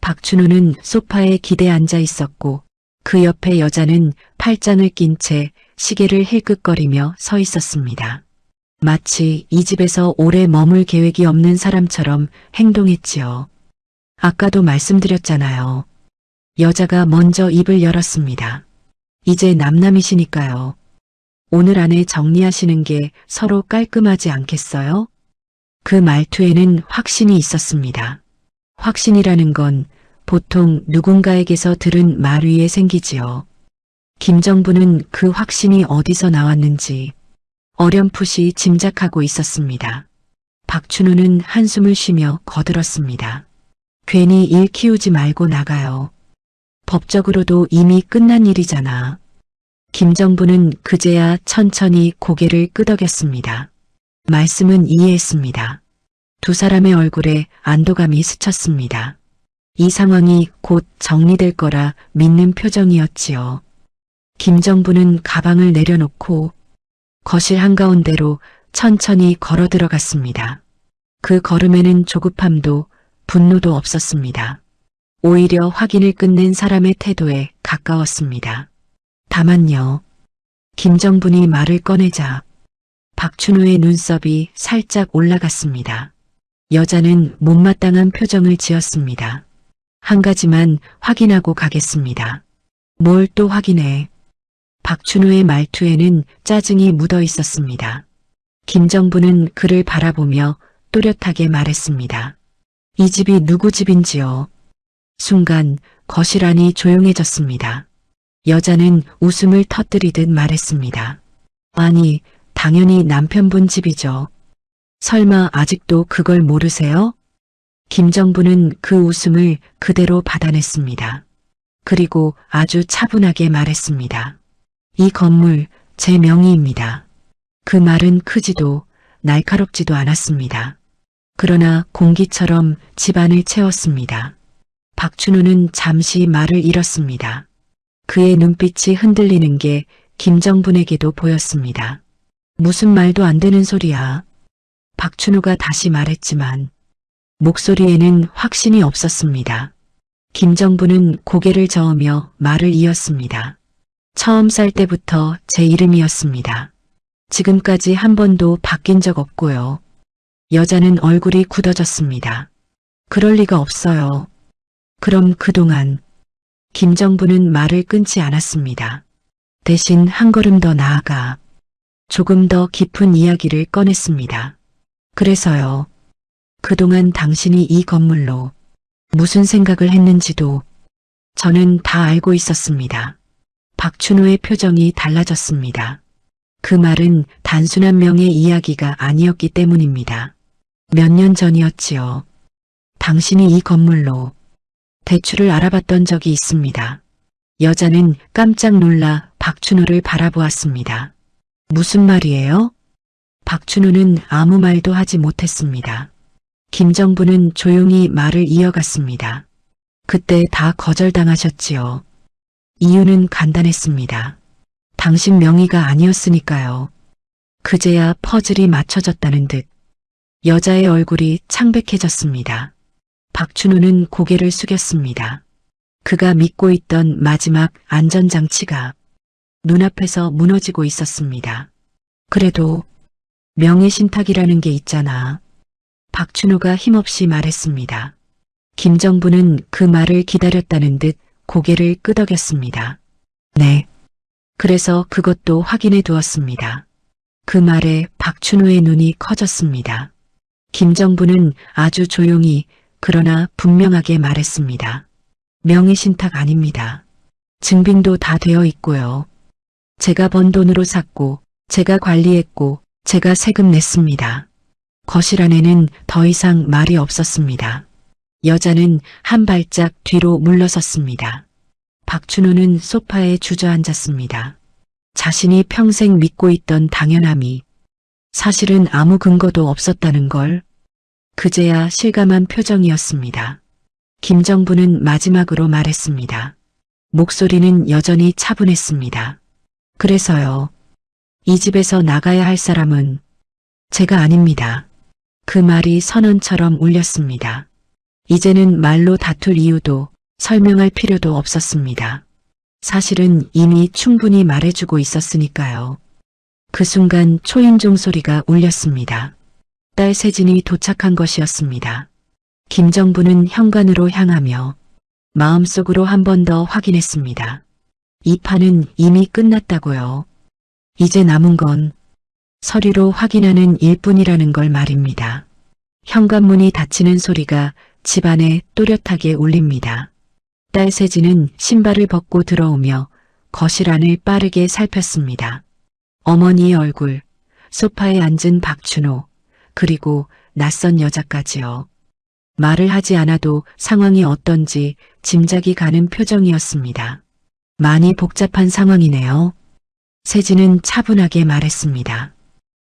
박춘호는 소파에 기대 앉아 있었고 그 옆에 여자는 팔짱을 낀 채 시계를 힐끗거리며 서 있었습니다. 마치 이 집에서 오래 머물 계획이 없는 사람처럼 행동했지요. 아까도 말씀드렸잖아요. 여자가 먼저 입을 열었습니다. 이제 남남이시니까요. 오늘 안에 정리하시는 게 서로 깔끔하지 않겠어요? 그 말투에는 확신이 있었습니다. 확신이라는 건 보통 누군가에게서 들은 말 위에 생기지요. 김정부는 그 확신이 어디서 나왔는지 어렴풋이 짐작하고 있었습니다. 박춘호는 한숨을 쉬며 거들었습니다. 괜히 일 키우지 말고 나가요. 법적으로도 이미 끝난 일이잖아. 김정부는 그제야 천천히 고개를 끄덕였습니다. 말씀은 이해했습니다. 두 사람의 얼굴에 안도감이 스쳤습니다. 이 상황이 곧 정리될 거라 믿는 표정이었지요. 김정부는 가방을 내려놓고 거실 한가운데로 천천히 걸어 들어갔습니다. 그 걸음에는 조급함도 분노도 없었습니다. 오히려 확인을 끝낸 사람의 태도에 가까웠습니다. 다만요. 김정분이 말을 꺼내자 박춘호의 눈썹이 살짝 올라갔습니다. 여자는 못마땅한 표정을 지었습니다. 한 가지만 확인하고 가겠습니다. 뭘 또 확인해? 박춘호의 말투에는 짜증이 묻어 있었습니다. 김정부는 그를 바라보며 또렷하게 말했습니다. 이 집이 누구 집인지요? 순간 거실 안이 조용해졌습니다. 여자는 웃음을 터뜨리듯 말했습니다. 아니, 당연히 남편분 집이죠. 설마 아직도 그걸 모르세요? 김정부는 그 웃음을 그대로 받아냈습니다. 그리고 아주 차분하게 말했습니다. 이 건물 제 명의입니다. 그 말은 크지도 날카롭지도 않았습니다. 그러나 공기처럼 집안을 채웠습니다. 박춘호는 잠시 말을 잃었습니다. 그의 눈빛이 흔들리는 게 김정분에게도 보였습니다. 무슨 말도 안 되는 소리야. 박춘호가 다시 말했지만 목소리에는 확신이 없었습니다. 김정부는 고개를 저으며 말을 이었습니다. 처음 살 때부터 제 이름이었습니다. 지금까지 한 번도 바뀐 적 없고요. 여자는 얼굴이 굳어졌습니다. 그럴 리가 없어요. 그럼 그동안 김정부는 말을 끊지 않았습니다. 대신 한 걸음 더 나아가 조금 더 깊은 이야기를 꺼냈습니다. 그래서요. 그동안 당신이 이 건물로 무슨 생각을 했는지도 저는 다 알고 있었습니다. 박춘호의 표정이 달라졌습니다. 그 말은 단순한 명의 이야기가 아니었기 때문입니다. 몇 년 전이었지요. 당신이 이 건물로 대출을 알아봤던 적이 있습니다. 여자는 깜짝 놀라 박춘호를 바라보았습니다. 무슨 말이에요? 박춘호는 아무 말도 하지 못했습니다. 김정부는 조용히 말을 이어갔습니다. 그때 다 거절당하셨지요. 이유는 간단했습니다. 당신 명의가 아니었으니까요. 그제야 퍼즐이 맞춰졌다는 듯 여자의 얼굴이 창백해졌습니다. 박춘호는 고개를 숙였습니다. 그가 믿고 있던 마지막 안전장치가 눈앞에서 무너지고 있었습니다. 그래도 명예신탁이라는 게 있잖아. 박춘호가 힘없이 말했습니다. 김정부는 그 말을 기다렸다는 듯 고개를 끄덕였습니다. 네. 그래서 그것도 확인해 두었습니다. 그 말에 박춘호의 눈이 커졌습니다. 김정부는 아주 조용히 그러나 분명하게 말했습니다. 명의신탁 아닙니다. 증빙도 다 되어 있고요. 제가 번 돈으로 샀고, 제가 관리했고, 제가 세금 냈습니다. 거실 안에는 더 이상 말이 없었습니다. 여자는 한 발짝 뒤로 물러섰습니다. 박춘호는 소파에 주저앉았습니다. 자신이 평생 믿고 있던 당연함이 사실은 아무 근거도 없었다는 걸 그제야 실감한 표정이었습니다. 김정부는 마지막으로 말했습니다. 목소리는 여전히 차분했습니다. 그래서요. 이 집에서 나가야 할 사람은 제가 아닙니다. 그 말이 선언처럼 울렸습니다. 이제는 말로 다툴 이유도 설명할 필요도 없었습니다. 사실은 이미 충분히 말해주고 있었으니까요. 그 순간 초인종 소리가 울렸습니다. 딸 세진이 도착한 것이었습니다. 김정부는 현관으로 향하며 마음속으로 한 번 더 확인했습니다. 이 판은 이미 끝났다고요. 이제 남은 건 서류로 확인하는 일뿐이라는 걸 말입니다. 현관문이 닫히는 소리가 집안에 또렷하게 울립니다. 딸 세진은 신발을 벗고 들어오며 거실 안을 빠르게 살폈습니다. 어머니의 얼굴, 소파에 앉은 박춘호, 그리고 낯선 여자까지요. 말을 하지 않아도 상황이 어떤지 짐작이 가는 표정이었습니다. 많이 복잡한 상황이네요. 세진은 차분하게 말했습니다.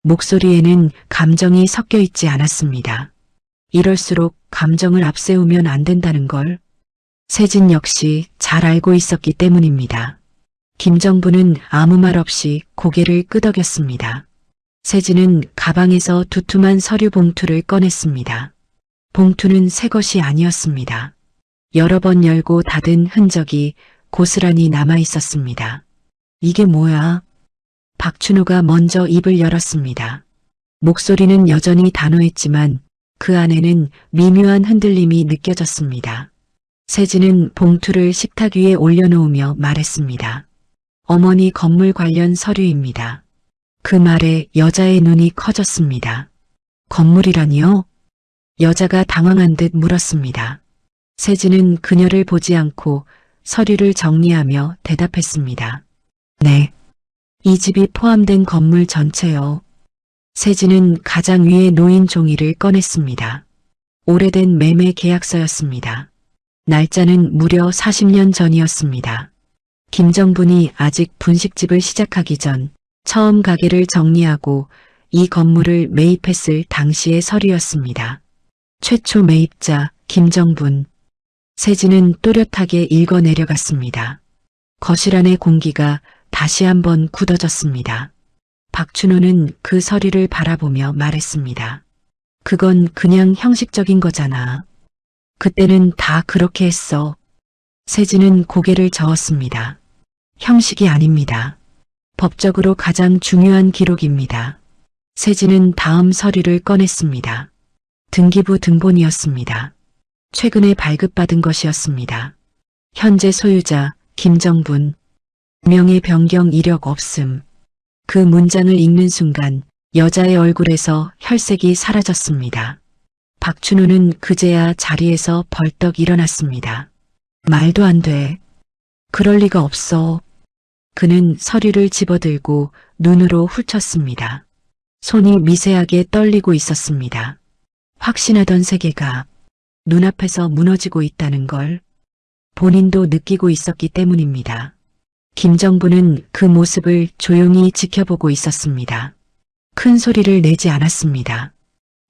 목소리에는 감정이 섞여 있지 않았습니다. 이럴수록 감정을 앞세우면 안 된다는 걸 세진 역시 잘 알고 있었기 때문입니다. 김정부는 아무 말 없이 고개를 끄덕였습니다. 세진은 가방에서 두툼한 서류 봉투를 꺼냈습니다. 봉투는 새 것이 아니었습니다. 여러 번 열고 닫은 흔적이 고스란히 남아 있었습니다. 이게 뭐야? 박춘호가 먼저 입을 열었습니다. 목소리는 여전히 단호했지만 그 안에는 미묘한 흔들림이 느껴졌습니다. 세진은 봉투를 식탁 위에 올려놓으며 말했습니다. 어머니 건물 관련 서류입니다. 그 말에 여자의 눈이 커졌습니다. 건물이라니요? 여자가 당황한 듯 물었습니다. 세진은 그녀를 보지 않고 서류를 정리하며 대답했습니다. 네. 이 집이 포함된 건물 전체요. 세진은 가장 위에 놓인 종이를 꺼냈습니다. 오래된 매매 계약서였습니다. 날짜는 무려 40년 전이었습니다. 김정분이 아직 분식집을 시작하기 전 처음 가게를 정리하고 이 건물을 매입했을 당시의 서류였습니다. 최초 매입자 김정분. 세진은 또렷하게 읽어 내려갔습니다. 거실 안의 공기가 다시 한번 굳어졌습니다. 박춘호는 그 서류를 바라보며 말했습니다. 그건 그냥 형식적인 거잖아. 그때는 다 그렇게 했어. 세진은 고개를 저었습니다. 형식이 아닙니다. 법적으로 가장 중요한 기록입니다. 세진은 다음 서류를 꺼냈습니다. 등기부 등본이었습니다. 최근에 발급받은 것이었습니다. 현재 소유자 김정분. 명의 변경 이력 없음. 그 문장을 읽는 순간 여자의 얼굴에서 혈색이 사라졌습니다. 박춘호는 그제야 자리에서 벌떡 일어났습니다. 말도 안 돼. 그럴 리가 없어. 그는 서류를 집어들고 눈으로 훑쳤습니다. 손이 미세하게 떨리고 있었습니다. 확신하던 세계가 눈앞에서 무너지고 있다는 걸 본인도 느끼고 있었기 때문입니다. 김정부는 그 모습을 조용히 지켜보고 있었습니다. 큰 소리를 내지 않았습니다.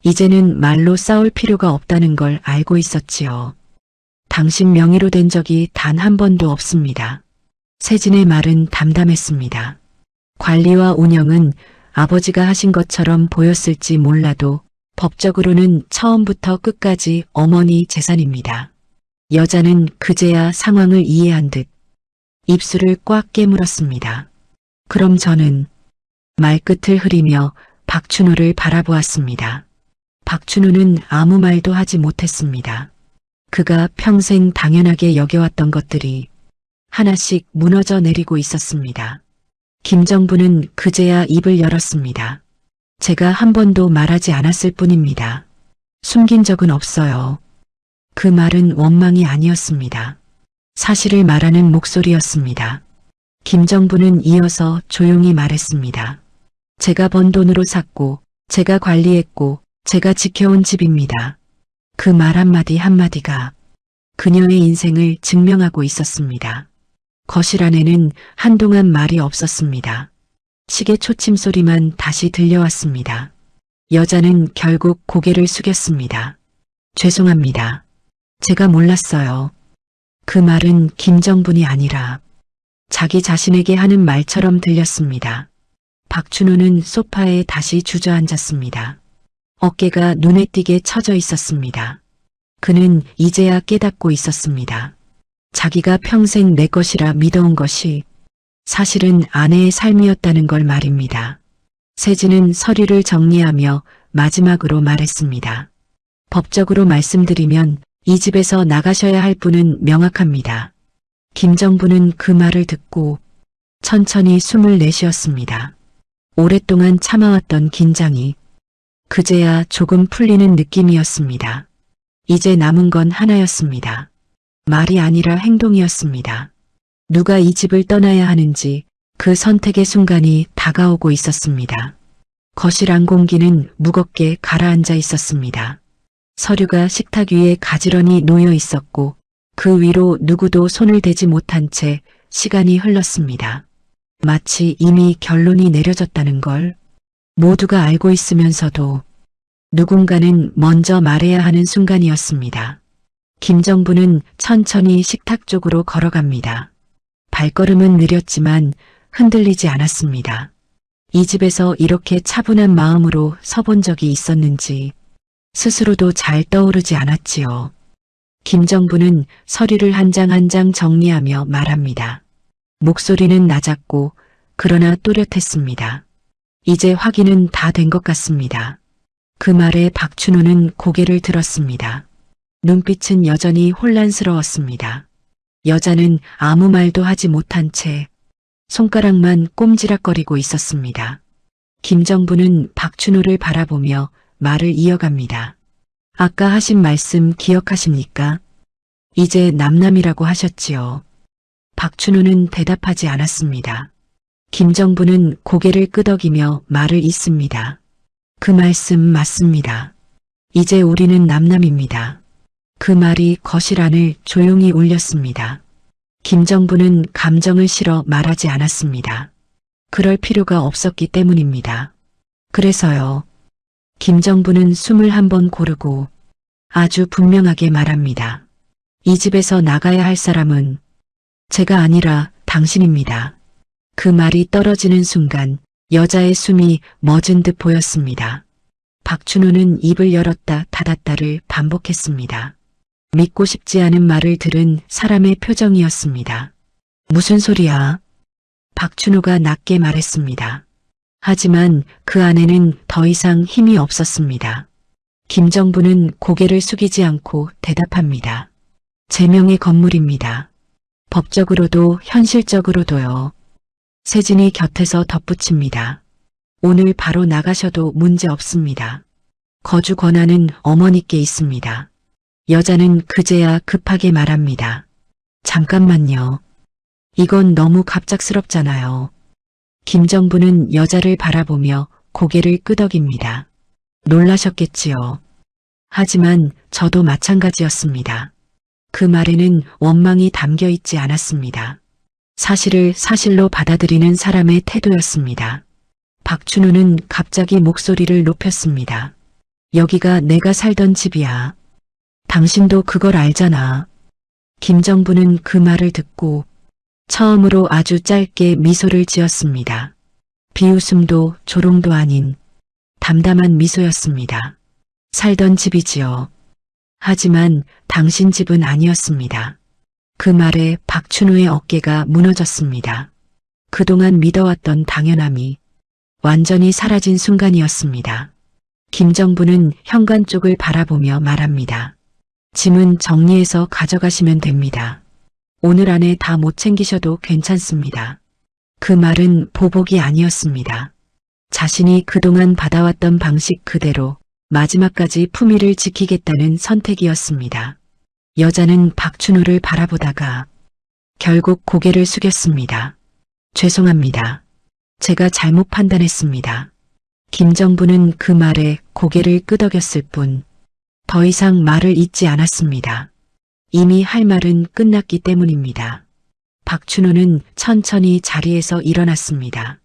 이제는 말로 싸울 필요가 없다는 걸 알고 있었지요. 당신 명의로 된 적이 단 한 번도 없습니다. 세진의 말은 담담했습니다. 관리와 운영은 아버지가 하신 것처럼 보였을지 몰라도 법적으로는 처음부터 끝까지 어머니 재산입니다. 여자는 그제야 상황을 이해한 듯 입술을 꽉 깨물었습니다. 그럼 저는 말끝을 흐리며 박춘호를 바라보았습니다. 박춘호는 아무 말도 하지 못했습니다. 그가 평생 당연하게 여겨왔던 것들이 하나씩 무너져 내리고 있었습니다. 김정부는 그제야 입을 열었습니다. 제가 한 번도 말하지 않았을 뿐입니다. 숨긴 적은 없어요. 그 말은 원망이 아니었습니다. 사실을 말하는 목소리였습니다. 김정부는 이어서 조용히 말했습니다. 제가 번 돈으로 샀고, 제가 관리했고, 제가 지켜온 집입니다. 그 말 한마디 한마디가 그녀의 인생을 증명하고 있었습니다. 거실 안에는 한동안 말이 없었습니다. 시계 초침 소리만 다시 들려왔습니다. 여자는 결국 고개를 숙였습니다. 죄송합니다. 제가 몰랐어요. 그 말은 김정분이 아니라 자기 자신에게 하는 말처럼 들렸습니다. 박춘호는 소파에 다시 주저앉았습니다. 어깨가 눈에 띄게 처져 있었습니다. 그는 이제야 깨닫고 있었습니다. 자기가 평생 내 것이라 믿어온 것이 사실은 아내의 삶이었다는 걸 말입니다. 세진은 서류를 정리하며 마지막으로 말했습니다. 법적으로 말씀드리면 이 집에서 나가셔야 할 분은 명확합니다. 김정부는 그 말을 듣고 천천히 숨을 내쉬었습니다. 오랫동안 참아왔던 긴장이 그제야 조금 풀리는 느낌이었습니다. 이제 남은 건 하나였습니다. 말이 아니라 행동이었습니다. 누가 이 집을 떠나야 하는지 그 선택의 순간이 다가오고 있었습니다. 거실 안공기는 무겁게 가라앉아 있었습니다. 서류가 식탁 위에 가지런히 놓여 있었고 그 위로 누구도 손을 대지 못한 채 시간이 흘렀습니다. 마치 이미 결론이 내려졌다는 걸 모두가 알고 있으면서도 누군가는 먼저 말해야 하는 순간이었습니다. 김정부는 천천히 식탁 쪽으로 걸어갑니다. 발걸음은 느렸지만 흔들리지 않았습니다. 이 집에서 이렇게 차분한 마음으로 서본 적이 있었는지 스스로도 잘 떠오르지 않았지요. 김정부는 서류를 한 장 한 장 정리하며 말합니다. 목소리는 낮았고 그러나 또렷했습니다. 이제 확인은 다 된 것 같습니다. 그 말에 박춘호는 고개를 들었습니다. 눈빛은 여전히 혼란스러웠습니다. 여자는 아무 말도 하지 못한 채 손가락만 꼼지락거리고 있었습니다. 김정부는 박춘호를 바라보며 말을 이어갑니다. 아까 하신 말씀 기억하십니까? 이제 남남이라고 하셨지요. 박춘호는 대답하지 않았습니다. 김정부는 고개를 끄덕이며 말을 잇습니다. 그 말씀 맞습니다. 이제 우리는 남남입니다. 그 말이 거실 안을 조용히 울렸습니다. 김정부는 감정을 실어 말하지 않았습니다. 그럴 필요가 없었기 때문입니다. 그래서요. 김정부는 숨을 한번 고르고 아주 분명하게 말합니다. 이 집에서 나가야 할 사람은 제가 아니라 당신입니다. 그 말이 떨어지는 순간 여자의 숨이 멎은 듯 보였습니다. 박춘호는 입을 열었다 닫았다를 반복했습니다. 믿고 싶지 않은 말을 들은 사람의 표정이었습니다. 무슨 소리야? 박춘호가 낮게 말했습니다. 하지만 그 안에는 더 이상 힘이 없었습니다. 김정부는 고개를 숙이지 않고 대답합니다. 제명의 건물입니다. 법적으로도 현실적으로도요. 세진이 곁에서 덧붙입니다. 오늘 바로 나가셔도 문제 없습니다. 거주 권한은 어머니께 있습니다. 여자는 그제야 급하게 말합니다. 잠깐만요. 이건 너무 갑작스럽잖아요. 김정부는 여자를 바라보며 고개를 끄덕입니다. 놀라셨겠지요. 하지만 저도 마찬가지였습니다. 그 말에는 원망이 담겨 있지 않았습니다. 사실을 사실로 받아들이는 사람의 태도였습니다. 박춘호는 갑자기 목소리를 높였습니다. 여기가 내가 살던 집이야. 당신도 그걸 알잖아. 김정부는 그 말을 듣고 처음으로 아주 짧게 미소를 지었습니다. 비웃음도 조롱도 아닌 담담한 미소였습니다. 살던 집이지요. 하지만 당신 집은 아니었습니다. 그 말에 박춘호의 어깨가 무너졌습니다. 그동안 믿어왔던 당연함이 완전히 사라진 순간이었습니다. 김정부는 현관 쪽을 바라보며 말합니다. 짐은 정리해서 가져가시면 됩니다. 오늘 안에 다 못 챙기셔도 괜찮습니다. 그 말은 보복이 아니었습니다. 자신이 그동안 받아왔던 방식 그대로 마지막까지 품위를 지키겠다는 선택이었습니다. 여자는 박춘호를 바라보다가 결국 고개를 숙였습니다. 죄송합니다. 제가 잘못 판단했습니다. 김정부는 그 말에 고개를 끄덕였을 뿐 더 이상 말을 잇지 않았습니다. 이미 할 말은 끝났기 때문입니다. 박춘호는 천천히 자리에서 일어났습니다.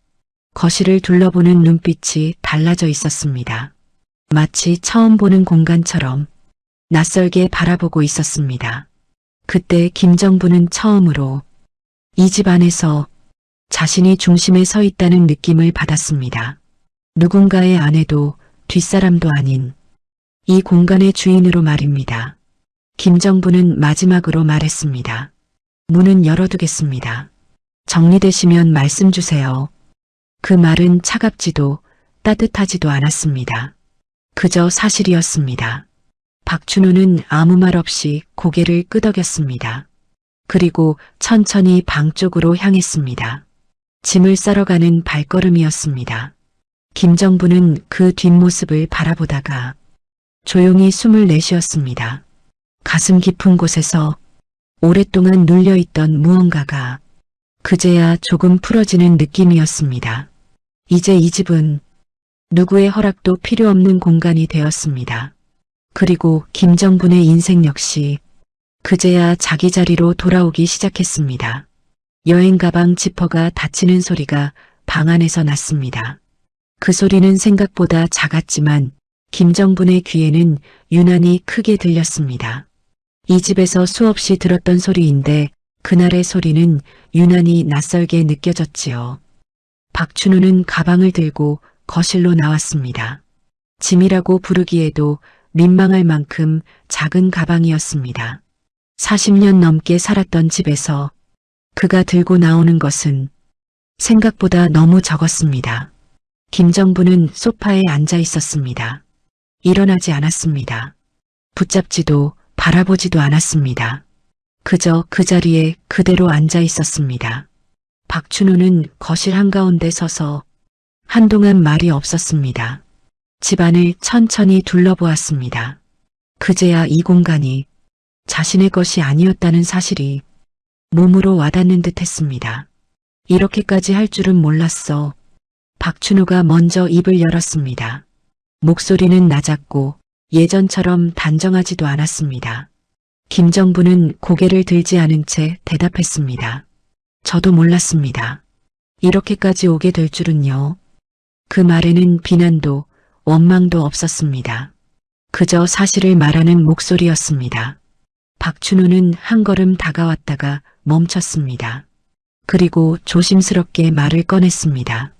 거실을 둘러보는 눈빛이 달라져 있었습니다. 마치 처음 보는 공간처럼 낯설게 바라보고 있었습니다. 그때 김정부는 처음으로 이 집 안에서 자신이 중심에 서 있다는 느낌을 받았습니다. 누군가의 아내도 뒷사람도 아닌 이 공간의 주인으로 말입니다. 김정부는 마지막으로 말했습니다. 문은 열어두겠습니다. 정리되시면 말씀 주세요. 그 말은 차갑지도 따뜻하지도 않았습니다. 그저 사실이었습니다. 박춘호는 아무 말 없이 고개를 끄덕였습니다. 그리고 천천히 방 쪽으로 향했습니다. 짐을 싸러 가는 발걸음이었습니다. 김정부는 그 뒷모습을 바라보다가 조용히 숨을 내쉬었습니다. 가슴 깊은 곳에서 오랫동안 눌려있던 무언가가 그제야 조금 풀어지는 느낌이었습니다. 이제 이 집은 누구의 허락도 필요 없는 공간이 되었습니다. 그리고 김정분의 인생 역시 그제야 자기 자리로 돌아오기 시작했습니다. 여행 가방 지퍼가 닫히는 소리가 방 안에서 났습니다. 그 소리는 생각보다 작았지만 김정분의 귀에는 유난히 크게 들렸습니다. 이 집에서 수없이 들었던 소리인데 그날의 소리는 유난히 낯설게 느껴졌지요. 박춘호는 가방을 들고 거실로 나왔습니다. 짐이라고 부르기에도 민망할 만큼 작은 가방이었습니다. 40년 넘게 살았던 집에서 그가 들고 나오는 것은 생각보다 너무 적었습니다. 김정부는 소파에 앉아 있었습니다. 일어나지 않았습니다. 붙잡지도 바라보지도 않았습니다. 그저 그 자리에 그대로 앉아 있었습니다. 박춘호는 거실 한가운데 서서 한동안 말이 없었습니다. 집안을 천천히 둘러보았습니다. 그제야 이 공간이 자신의 것이 아니었다는 사실이 몸으로 와닿는 듯 했습니다. 이렇게까지 할 줄은 몰랐어. 박춘호가 먼저 입을 열었습니다. 목소리는 낮았고 예전처럼 단정하지도 않았습니다. 김정부는 고개를 들지 않은 채 대답했습니다. 저도 몰랐습니다. 이렇게까지 오게 될 줄은요. 그 말에는 비난도 원망도 없었습니다. 그저 사실을 말하는 목소리였습니다. 박춘호는 한 걸음 다가왔다가 멈췄습니다. 그리고 조심스럽게 말을 꺼냈습니다.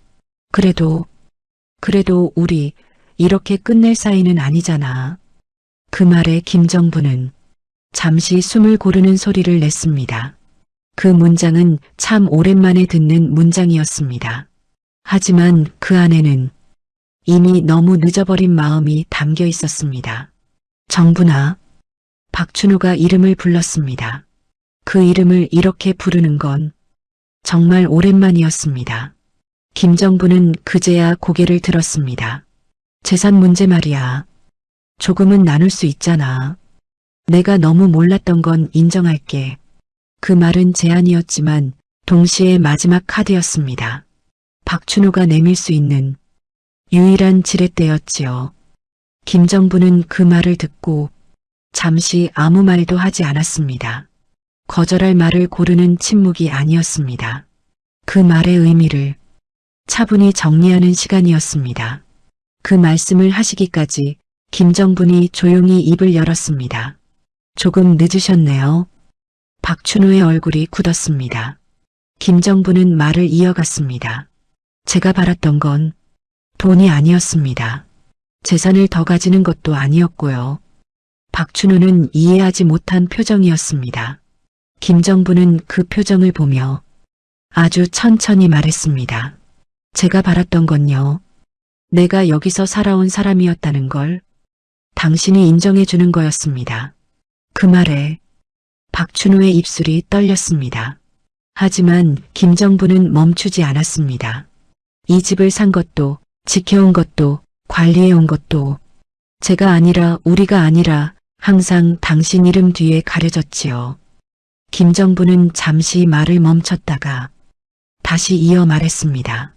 그래도 우리 이렇게 끝낼 사이는 아니잖아. 그 말에 김정부는 잠시 숨을 고르는 소리를 냈습니다. 그 문장은 참 오랜만에 듣는 문장이었습니다. 하지만 그 안에는 이미 너무 늦어버린 마음이 담겨 있었습니다. 정부나. 박춘호가 이름을 불렀습니다. 그 이름을 이렇게 부르는 건 정말 오랜만이었습니다. 김정부는 그제야 고개를 들었습니다. 재산 문제 말이야. 조금은 나눌 수 있잖아. 내가 너무 몰랐던 건 인정할게. 그 말은 제안이었지만 동시에 마지막 카드였습니다. 박춘호가 내밀 수 있는 유일한 지렛대였지요. 김정부는 그 말을 듣고 잠시 아무 말도 하지 않았습니다. 거절할 말을 고르는 침묵이 아니었습니다. 그 말의 의미를 차분히 정리하는 시간이었습니다. 그 말씀을 하시기까지 김정분이 조용히 입을 열었습니다. 조금 늦으셨네요. 박춘호의 얼굴이 굳었습니다. 김정부는 말을 이어갔습니다. 제가 바랐던 건 돈이 아니었습니다. 재산을 더 가지는 것도 아니었고요. 박춘호는 이해하지 못한 표정이었습니다. 김정부는 그 표정을 보며 아주 천천히 말했습니다. 제가 바랐던 건요. 내가 여기서 살아온 사람이었다는 걸 당신이 인정해 주는 거였습니다. 그 말에 박춘호의 입술이 떨렸습니다. 하지만 김정부는 멈추지 않았습니다. 이 집을 산 것도 지켜온 것도 관리해온 것도 제가 아니라 우리가 아니라 항상 당신 이름 뒤에 가려졌지요. 김정부는 잠시 말을 멈췄다가 다시 이어 말했습니다.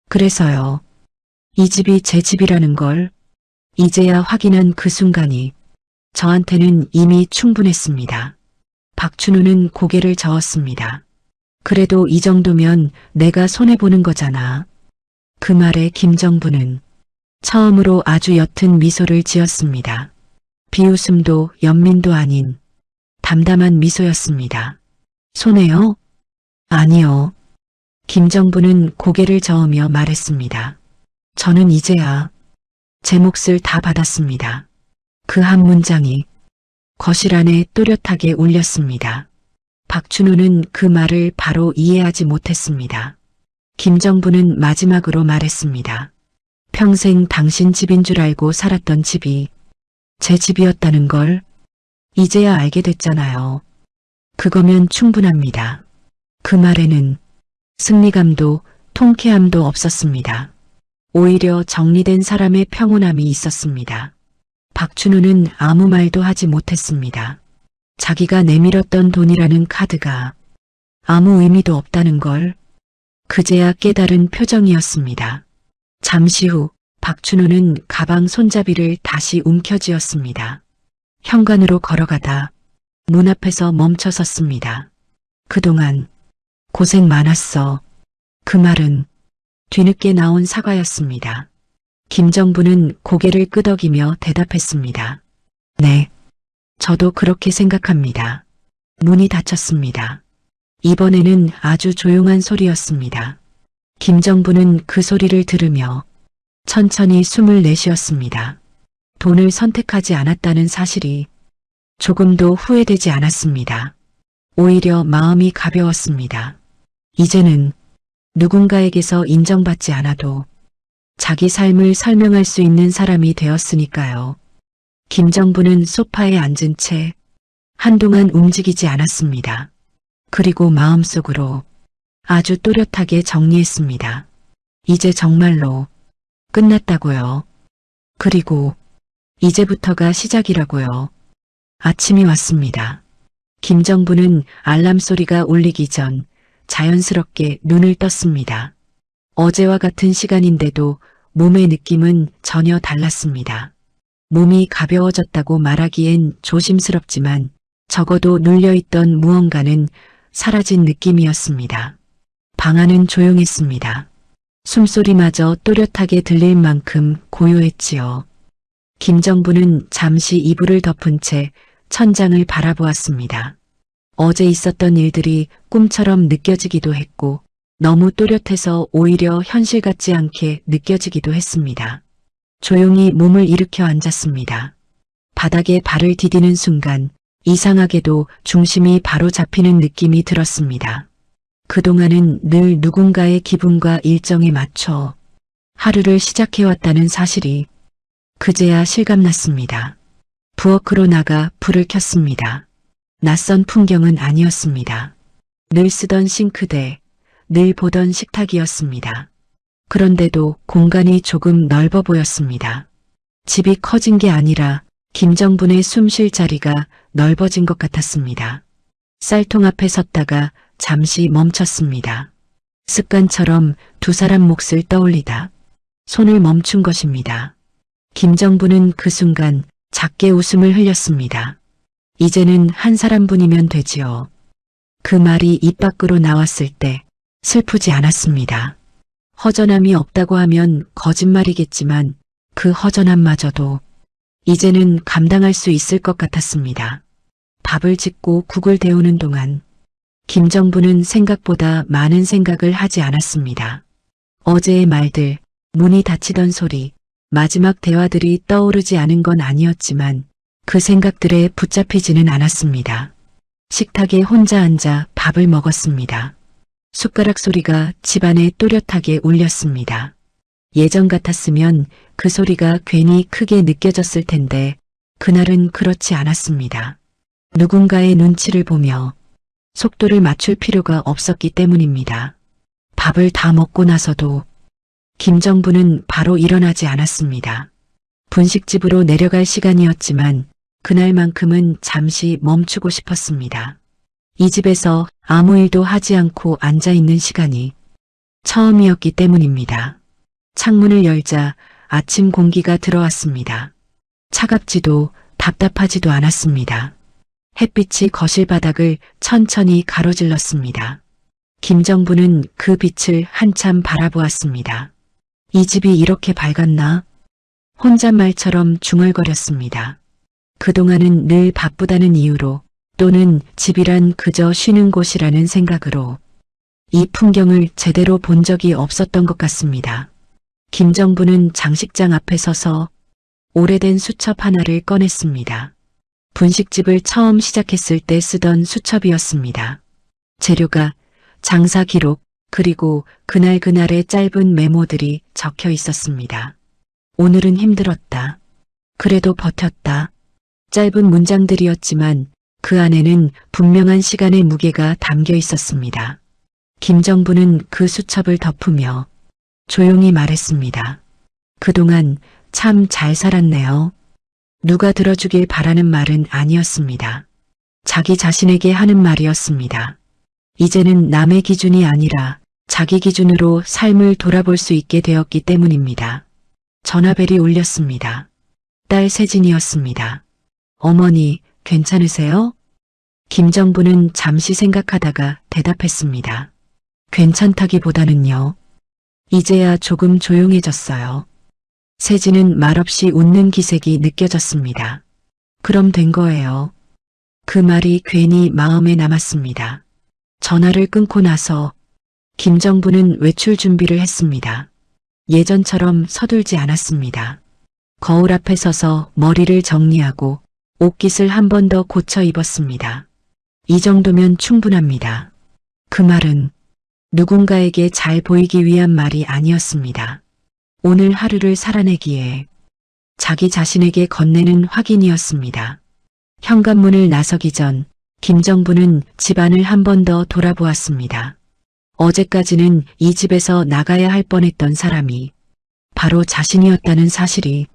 그래서요. 이 집이 제 집이라는 걸 이제야 확인한 그 순간이 저한테는 이미 충분했습니다. 박춘호는 고개를 저었습니다. 그래도 이 정도면 내가 손해보는 거잖아. 그 말에 김정부는 처음으로 아주 옅은 미소를 지었습니다. 비웃음도 연민도 아닌 담담한 미소였습니다. 손해요? 아니요. 김정부는 고개를 저으며 말했습니다. 저는 이제야 제 몫을 다 받았습니다. 그 한 문장이 거실 안에 또렷하게 울렸습니다. 박춘호는 그 말을 바로 이해하지 못했습니다. 김정부는 마지막으로 말했습니다. 평생 당신 집인 줄 알고 살았던 집이 제 집이었다는 걸 이제야 알게 됐잖아요. 그거면 충분합니다. 그 말에는 승리감도 통쾌함도 없었습니다. 오히려 정리된 사람의 평온함이 있었습니다. 박춘우는 아무 말도 하지 못했습니다. 자기가 내밀었던 돈이라는 카드가 아무 의미도 없다는 걸 그제야 깨달은 표정이었습니다. 잠시 후 박춘우는 가방 손잡이를 다시 움켜쥐었습니다. 현관으로 걸어가다 문 앞에서 멈춰 섰습니다. 그동안 고생 많았어. 그 말은 뒤늦게 나온 사과였습니다. 김정부는 고개를 끄덕이며 대답했습니다. 네, 저도 그렇게 생각합니다. 문이 닫혔습니다. 이번에는 아주 조용한 소리였습니다. 김정부는 그 소리를 들으며 천천히 숨을 내쉬었습니다. 돈을 선택하지 않았다는 사실이 조금도 후회되지 않았습니다. 오히려 마음이 가벼웠습니다. 이제는 누군가에게서 인정받지 않아도 자기 삶을 설명할 수 있는 사람이 되었으니까요. 김정부는 소파에 앉은 채 한동안 움직이지 않았습니다. 그리고 마음속으로 아주 또렷하게 정리했습니다. 이제 정말로 끝났다고요. 그리고 이제부터가 시작이라고요. 아침이 왔습니다. 김정부는 알람 소리가 울리기 전 자연스럽게 눈을 떴습니다. 어제와 같은 시간인데도 몸의 느낌은 전혀 달랐습니다. 몸이 가벼워졌다고 말하기엔 조심스럽지만 적어도 눌려있던 무언가는 사라진 느낌이었습니다. 방 안은 조용했습니다. 숨소리마저 또렷하게 들릴 만큼 고요했지요. 김정부는 잠시 이불을 덮은 채 천장을 바라보았습니다. 어제 있었던 일들이 꿈처럼 느껴지기도 했고 너무 또렷해서 오히려 현실 같지 않게 느껴지기도 했습니다. 조용히 몸을 일으켜 앉았습니다. 바닥에 발을 디디는 순간 이상하게도 중심이 바로 잡히는 느낌이 들었습니다. 그동안은 늘 누군가의 기분과 일정에 맞춰 하루를 시작해왔다는 사실이 그제야 실감났습니다. 부엌으로 나가 불을 켰습니다. 낯선 풍경은 아니었습니다. 늘 쓰던 싱크대, 늘 보던 식탁이었습니다. 그런데도 공간이 조금 넓어 보였습니다. 집이 커진 게 아니라 김정분의 숨 쉴 자리가 넓어진 것 같았습니다. 쌀통 앞에 섰다가 잠시 멈췄습니다. 습관처럼 두 사람 몫을 떠올리다 손을 멈춘 것입니다. 김정부는 그 순간 작게 웃음을 흘렸습니다. 이제는 한 사람분이면 되지요. 그 말이 입 밖으로 나왔을 때 슬프지 않았습니다. 허전함이 없다고 하면 거짓말이겠지만 그 허전함마저도 이제는 감당할 수 있을 것 같았습니다. 밥을 짓고 국을 데우는 동안 김정부는 생각보다 많은 생각을 하지 않았습니다. 어제의 말들, 문이 닫히던 소리, 마지막 대화들이 떠오르지 않은 건 아니었지만 그 생각들에 붙잡히지는 않았습니다. 식탁에 혼자 앉아 밥을 먹었습니다. 숟가락 소리가 집안에 또렷하게 울렸습니다. 예전 같았으면 그 소리가 괜히 크게 느껴졌을 텐데 그날은 그렇지 않았습니다. 누군가의 눈치를 보며 속도를 맞출 필요가 없었기 때문입니다. 밥을 다 먹고 나서도 김정부는 바로 일어나지 않았습니다. 분식집으로 내려갈 시간이었지만 그날만큼은 잠시 멈추고 싶었습니다. 이 집에서 아무 일도 하지 않고 앉아있는 시간이 처음이었기 때문입니다. 창문을 열자 아침 공기가 들어왔습니다. 차갑지도 답답하지도 않았습니다. 햇빛이 거실 바닥을 천천히 가로질렀습니다. 김정부는 그 빛을 한참 바라보았습니다. 이 집이 이렇게 밝았나? 혼잣말처럼 중얼거렸습니다. 그동안은 늘 바쁘다는 이유로 또는 집이란 그저 쉬는 곳이라는 생각으로 이 풍경을 제대로 본 적이 없었던 것 같습니다. 김정부는 장식장 앞에 서서 오래된 수첩 하나를 꺼냈습니다. 분식집을 처음 시작했을 때 쓰던 수첩이었습니다. 재료가, 장사 기록, 그리고 그날그날의 짧은 메모들이 적혀 있었습니다. 오늘은 힘들었다. 그래도 버텼다. 짧은 문장들이었지만 그 안에는 분명한 시간의 무게가 담겨 있었습니다. 김정부는 그 수첩을 덮으며 조용히 말했습니다. 그동안 참 잘 살았네요. 누가 들어주길 바라는 말은 아니었습니다. 자기 자신에게 하는 말이었습니다. 이제는 남의 기준이 아니라 자기 기준으로 삶을 돌아볼 수 있게 되었기 때문입니다. 전화벨이 울렸습니다. 딸 세진이었습니다. 어머니, 괜찮으세요? 김정부는 잠시 생각하다가 대답했습니다. 괜찮다기보다는요. 이제야 조금 조용해졌어요. 세진은 말없이 웃는 기색이 느껴졌습니다. 그럼 된 거예요. 그 말이 괜히 마음에 남았습니다. 전화를 끊고 나서 김정부는 외출 준비를 했습니다. 예전처럼 서둘지 않았습니다. 거울 앞에 서서 머리를 정리하고 옷깃을 한 번 더 고쳐 입었습니다. 이 정도면 충분합니다. 그 말은 누군가에게 잘 보이기 위한 말이 아니었습니다. 오늘 하루를 살아내기에 자기 자신에게 건네는 확인이었습니다. 현관문을 나서기 전 김정부는 집안을 한 번 더 돌아보았습니다. 어제까지는 이 집에서 나가야 할 뻔했던 사람이 바로 자신이었다는 사실이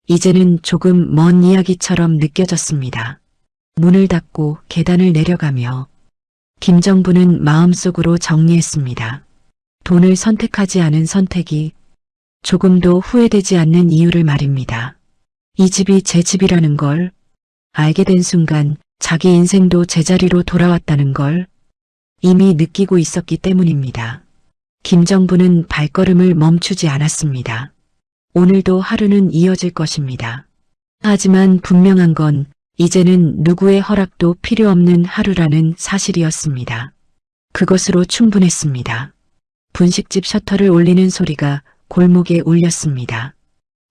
이제는 조금 먼 이야기처럼 느껴졌습니다. 문을 닫고 계단을 내려가며 김정부는 마음속으로 정리했습니다. 돈을 선택하지 않은 선택이 조금도 후회되지 않는 이유를 말입니다. 이 집이 제 집이라는 걸 알게 된 순간 자기 인생도 제자리로 돌아왔다는 걸 이미 느끼고 있었기 때문입니다. 김정부는 발걸음을 멈추지 않았습니다. 오늘도 하루는 이어질 것입니다. 하지만 분명한 건 이제는 누구의 허락도 필요 없는 하루라는 사실이었습니다. 그것으로 충분했습니다. 분식집 셔터를 올리는 소리가 골목에 울렸습니다.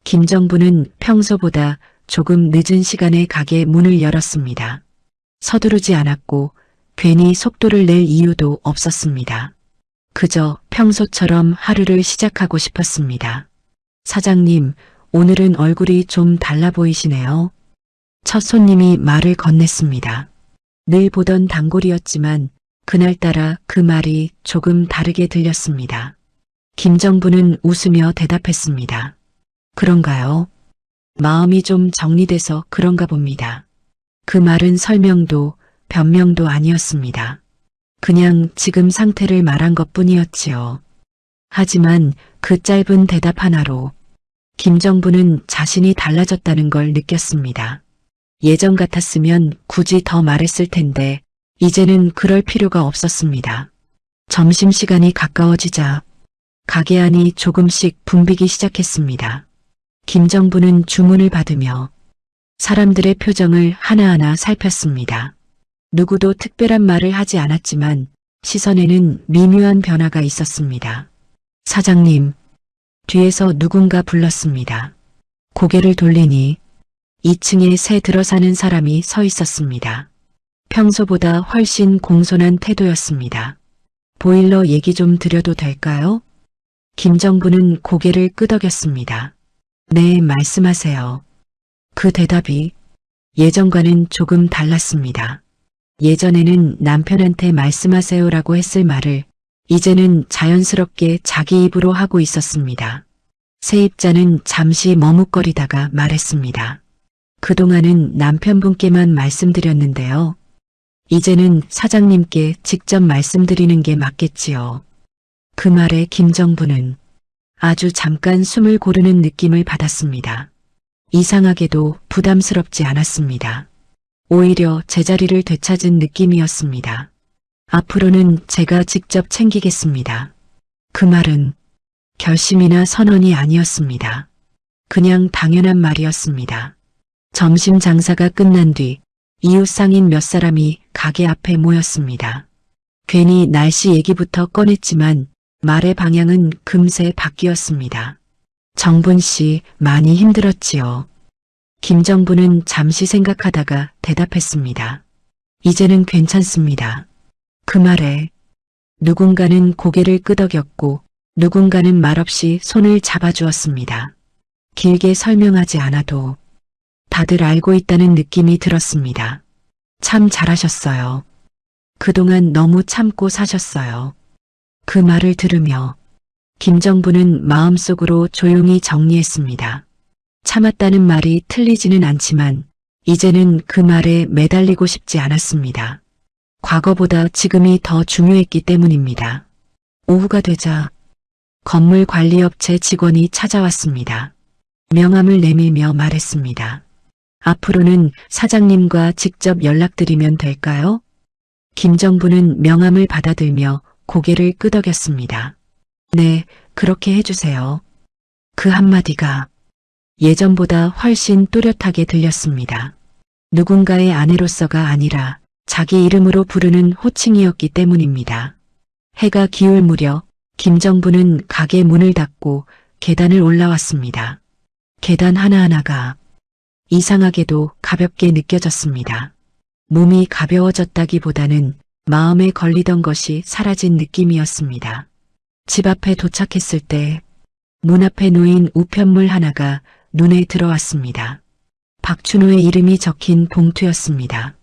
김정부는 평소보다 조금 늦은 시간에 가게 문을 열었습니다. 서두르지 않았고 괜히 속도를 낼 이유도 없었습니다. 그저 평소처럼 하루를 시작하고 싶었습니다. 사장님, 오늘은 얼굴이 좀 달라 보이시네요. 첫 손님이 말을 건넸습니다. 늘 보던 단골이었지만 그날따라 그 말이 조금 다르게 들렸습니다. 김정부는 웃으며 대답했습니다. 그런가요? 마음이 좀 정리돼서 그런가 봅니다. 그 말은 설명도 변명도 아니었습니다. 그냥 지금 상태를 말한 것뿐이었지요. 하지만 그 짧은 대답 하나로 김정부는 자신이 달라졌다는 걸 느꼈습니다. 예전 같았으면 굳이 더 말했을 텐데 이제는 그럴 필요가 없었습니다. 점심시간이 가까워지자 가게 안이 조금씩 붐비기 시작했습니다. 김정부는 주문을 받으며 사람들의 표정을 하나하나 살폈습니다. 누구도 특별한 말을 하지 않았지만 시선에는 미묘한 변화가 있었습니다. 사장님, 뒤에서 누군가 불렀습니다. 고개를 돌리니 2층에 새 들어 사는 사람이 서 있었습니다. 평소보다 훨씬 공손한 태도였습니다. 보일러 얘기 좀 드려도 될까요? 김정부는 고개를 끄덕였습니다. 네, 말씀하세요. 그 대답이 예전과는 조금 달랐습니다. 예전에는 남편한테 말씀하세요라고 했을 말을 이제는 자연스럽게 자기 입으로 하고 있었습니다. 세입자는 잠시 머뭇거리다가 말했습니다. 그동안은 남편분께만 말씀드렸는데요. 이제는 사장님께 직접 말씀드리는 게 맞겠지요. 그 말에 김정부는 아주 잠깐 숨을 고르는 느낌을 받았습니다. 이상하게도 부담스럽지 않았습니다. 오히려 제자리를 되찾은 느낌이었습니다. 앞으로는 제가 직접 챙기겠습니다. 그 말은 결심이나 선언이 아니었습니다. 그냥 당연한 말이었습니다. 점심 장사가 끝난 뒤 이웃 상인 몇 사람이 가게 앞에 모였습니다. 괜히 날씨 얘기부터 꺼냈지만 말의 방향은 금세 바뀌었습니다. 정분 씨 많이 힘들었지요. 김정분은 잠시 생각하다가 대답했습니다. 이제는 괜찮습니다. 그 말에 누군가는 고개를 끄덕였고 누군가는 말없이 손을 잡아주었습니다. 길게 설명하지 않아도 다들 알고 있다는 느낌이 들었습니다. 참 잘하셨어요. 그동안 너무 참고 사셨어요. 그 말을 들으며 김정분은 마음속으로 조용히 정리했습니다. 참았다는 말이 틀리지는 않지만 이제는 그 말에 매달리고 싶지 않았습니다. 과거보다 지금이 더 중요했기 때문입니다. 오후가 되자 건물 관리업체 직원이 찾아왔습니다. 명함을 내밀며 말했습니다. 앞으로는 사장님과 직접 연락드리면 될까요? 김정분은 명함을 받아들며 고개를 끄덕였습니다. 네, 그렇게 해주세요. 그 한마디가 예전보다 훨씬 또렷하게 들렸습니다. 누군가의 아내로서가 아니라 자기 이름으로 부르는 호칭이었기 때문입니다. 해가 기울 무렵 김정분은 가게 문을 닫고 계단을 올라왔습니다. 계단 하나하나가 이상하게도 가볍게 느껴졌습니다. 몸이 가벼워졌다기보다는 마음에 걸리던 것이 사라진 느낌이었습니다. 집 앞에 도착했을 때 문 앞에 놓인 우편물 하나가 눈에 들어왔습니다. 박춘호의 이름이 적힌 봉투였습니다.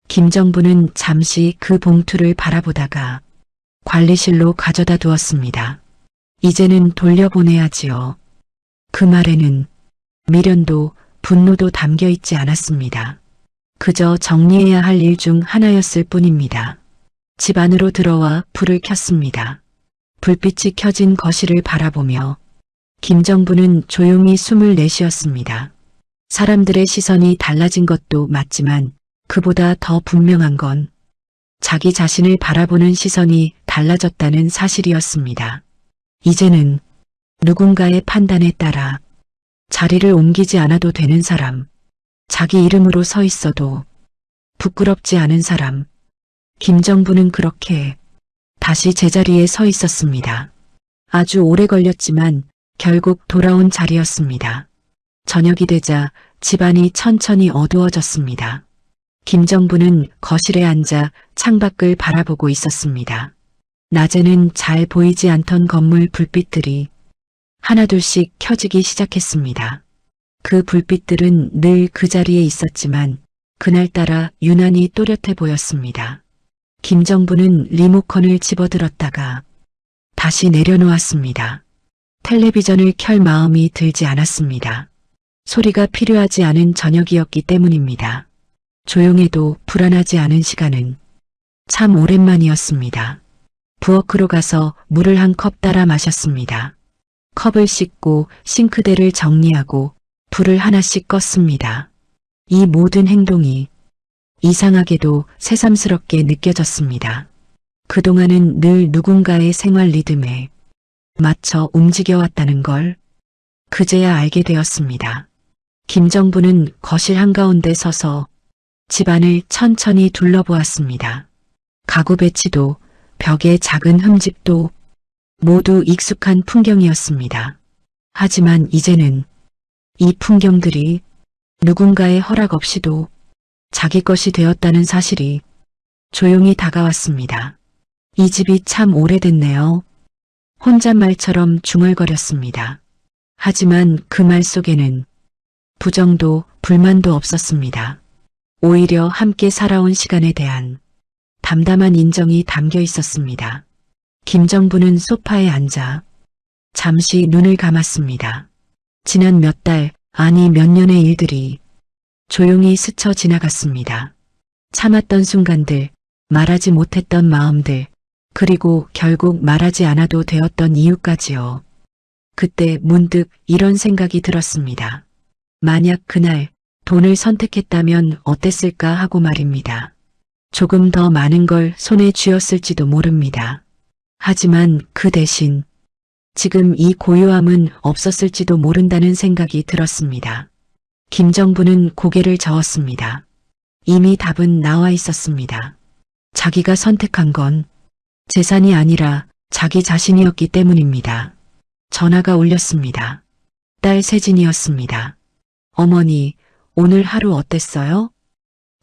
김정분은 잠시 그 봉투를 바라보다가 관리실로 가져다 두었습니다. 이제는 돌려보내야지요. 그 말에는 미련도 분노도 담겨 있지 않았습니다. 그저 정리해야 할 일 중 하나였을 뿐입니다. 집 안으로 들어와 불을 켰습니다. 불빛이 켜진 거실을 바라보며 김정분은 조용히 숨을 내쉬었습니다. 사람들의 시선이 달라진 것도 맞지만 그보다 더 분명한 건 자기 자신을 바라보는 시선이 달라졌다는 사실이었습니다. 이제는 누군가의 판단에 따라 자리를 옮기지 않아도 되는 사람, 자기 이름으로 서 있어도 부끄럽지 않은 사람, 김정분은 그렇게 다시 제자리에 서 있었습니다. 아주 오래 걸렸지만 결국 돌아온 자리였습니다. 저녁이 되자 집안이 천천히 어두워졌습니다. 김정분은 거실에 앉아 창밖을 바라보고 있었습니다. 낮에는 잘 보이지 않던 건물 불빛들이 하나둘씩 켜지기 시작했습니다. 그 불빛들은 늘 그 자리에 있었지만 그날따라 유난히 또렷해 보였습니다. 김정분은 리모컨을 집어들었다가 다시 내려놓았습니다. 텔레비전을 켤 마음이 들지 않았습니다. 소리가 필요하지 않은 저녁이었기 때문입니다. 조용해도 불안하지 않은 시간은 참 오랜만이었습니다. 부엌으로 가서 물을 한 컵 따라 마셨습니다. 컵을 씻고 싱크대를 정리하고 불을 하나씩 껐습니다. 이 모든 행동이 이상하게도 새삼스럽게 느껴졌습니다. 그동안은 늘 누군가의 생활 리듬에 맞춰 움직여왔다는 걸 그제야 알게 되었습니다. 김정분은 거실 한가운데 서서 집안을 천천히 둘러보았습니다. 가구 배치도 벽의 작은 흠집도 모두 익숙한 풍경이었습니다. 하지만 이제는 이 풍경들이 누군가의 허락 없이도 자기 것이 되었다는 사실이 조용히 다가왔습니다. 이 집이 참 오래됐네요. 혼잣말처럼 중얼거렸습니다. 하지만 그 말 속에는 부정도 불만도 없었습니다. 오히려 함께 살아온 시간에 대한 담담한 인정이 담겨 있었습니다. 김정분은 소파에 앉아 잠시 눈을 감았습니다. 지난 몇 달, 아니 몇 년의 일들이 조용히 스쳐 지나갔습니다. 참았던 순간들, 말하지 못했던 마음들, 그리고 결국 말하지 않아도 되었던 이유까지요. 그때 문득 이런 생각이 들었습니다. 만약 그날 돈을 선택했다면 어땠을까 하고 말입니다. 조금 더 많은 걸 손에 쥐었을지도 모릅니다. 하지만 그 대신 지금 이 고요함은 없었을지도 모른다는 생각이 들었습니다. 김정부는 고개를 저었습니다. 이미 답은 나와 있었습니다. 자기가 선택한 건 재산이 아니라 자기 자신이었기 때문입니다. 전화가 울렸습니다. 딸 세진이었습니다. 어머니, 오늘 하루 어땠어요?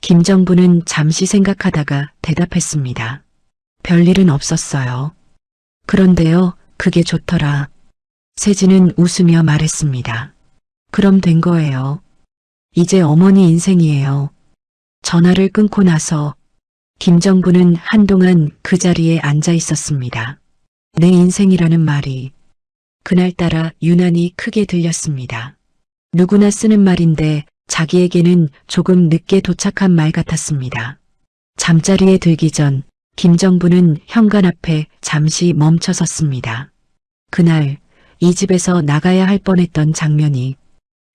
김정부는 잠시 생각하다가 대답했습니다. 별일은 없었어요. 그런데요, 그게 좋더라. 세진은 웃으며 말했습니다. 그럼 된 거예요. 이제 어머니 인생이에요. 전화를 끊고 나서 김정부는 한동안 그 자리에 앉아 있었습니다. 내 인생이라는 말이 그날따라 유난히 크게 들렸습니다. 누구나 쓰는 말인데 자기에게는 조금 늦게 도착한 말 같았습니다. 잠자리에 들기 전 김정부는 현관 앞에 잠시 멈춰 섰습니다. 그날 이 집에서 나가야 할 뻔했던 장면이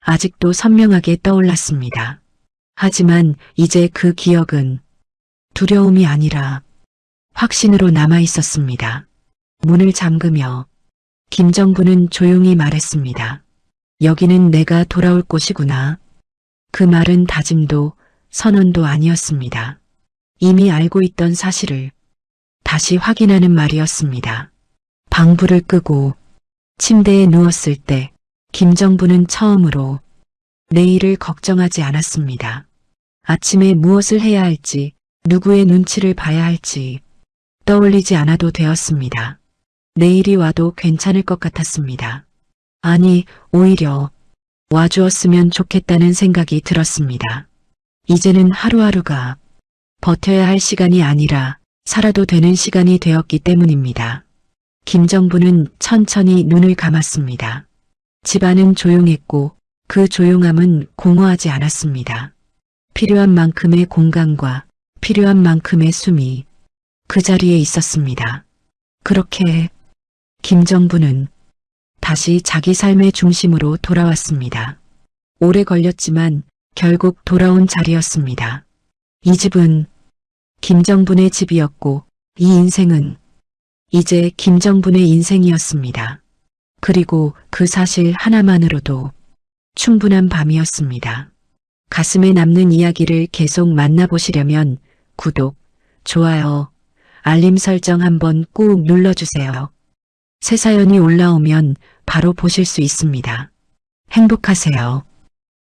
아직도 선명하게 떠올랐습니다. 하지만 이제 그 기억은 두려움이 아니라 확신으로 남아 있었습니다. 문을 잠그며 김정부는 조용히 말했습니다. 여기는 내가 돌아올 곳이구나. 그 말은 다짐도 선언도 아니었습니다. 이미 알고 있던 사실을 다시 확인하는 말이었습니다. 방불을 끄고 침대에 누웠을 때 김정부는 처음으로 내일을 걱정하지 않았습니다. 아침에 무엇을 해야 할지, 누구의 눈치를 봐야 할지 떠올리지 않아도 되었습니다. 내일이 와도 괜찮을 것 같았습니다. 아니, 오히려 와주었으면 좋겠다는 생각이 들었습니다. 이제는 하루하루가 버텨야 할 시간이 아니라 살아도 되는 시간이 되었기 때문입니다. 김정부는 천천히 눈을 감았습니다. 집안은 조용했고 그 조용함은 공허하지 않았습니다. 필요한 만큼의 공간과 필요한 만큼의 숨이 그 자리에 있었습니다. 그렇게 김정부는 다시 자기 삶의 중심으로 돌아왔습니다. 오래 걸렸지만 결국 돌아온 자리였습니다. 이 집은 김정분의 집이었고 이 인생은 이제 김정분의 인생이었습니다. 그리고 그 사실 하나만으로도 충분한 밤이었습니다. 가슴에 남는 이야기를 계속 만나보시려면 구독, 좋아요, 알림 설정 한번 꾹 눌러주세요. 새 사연이 올라오면 바로 보실 수 있습니다. 행복하세요.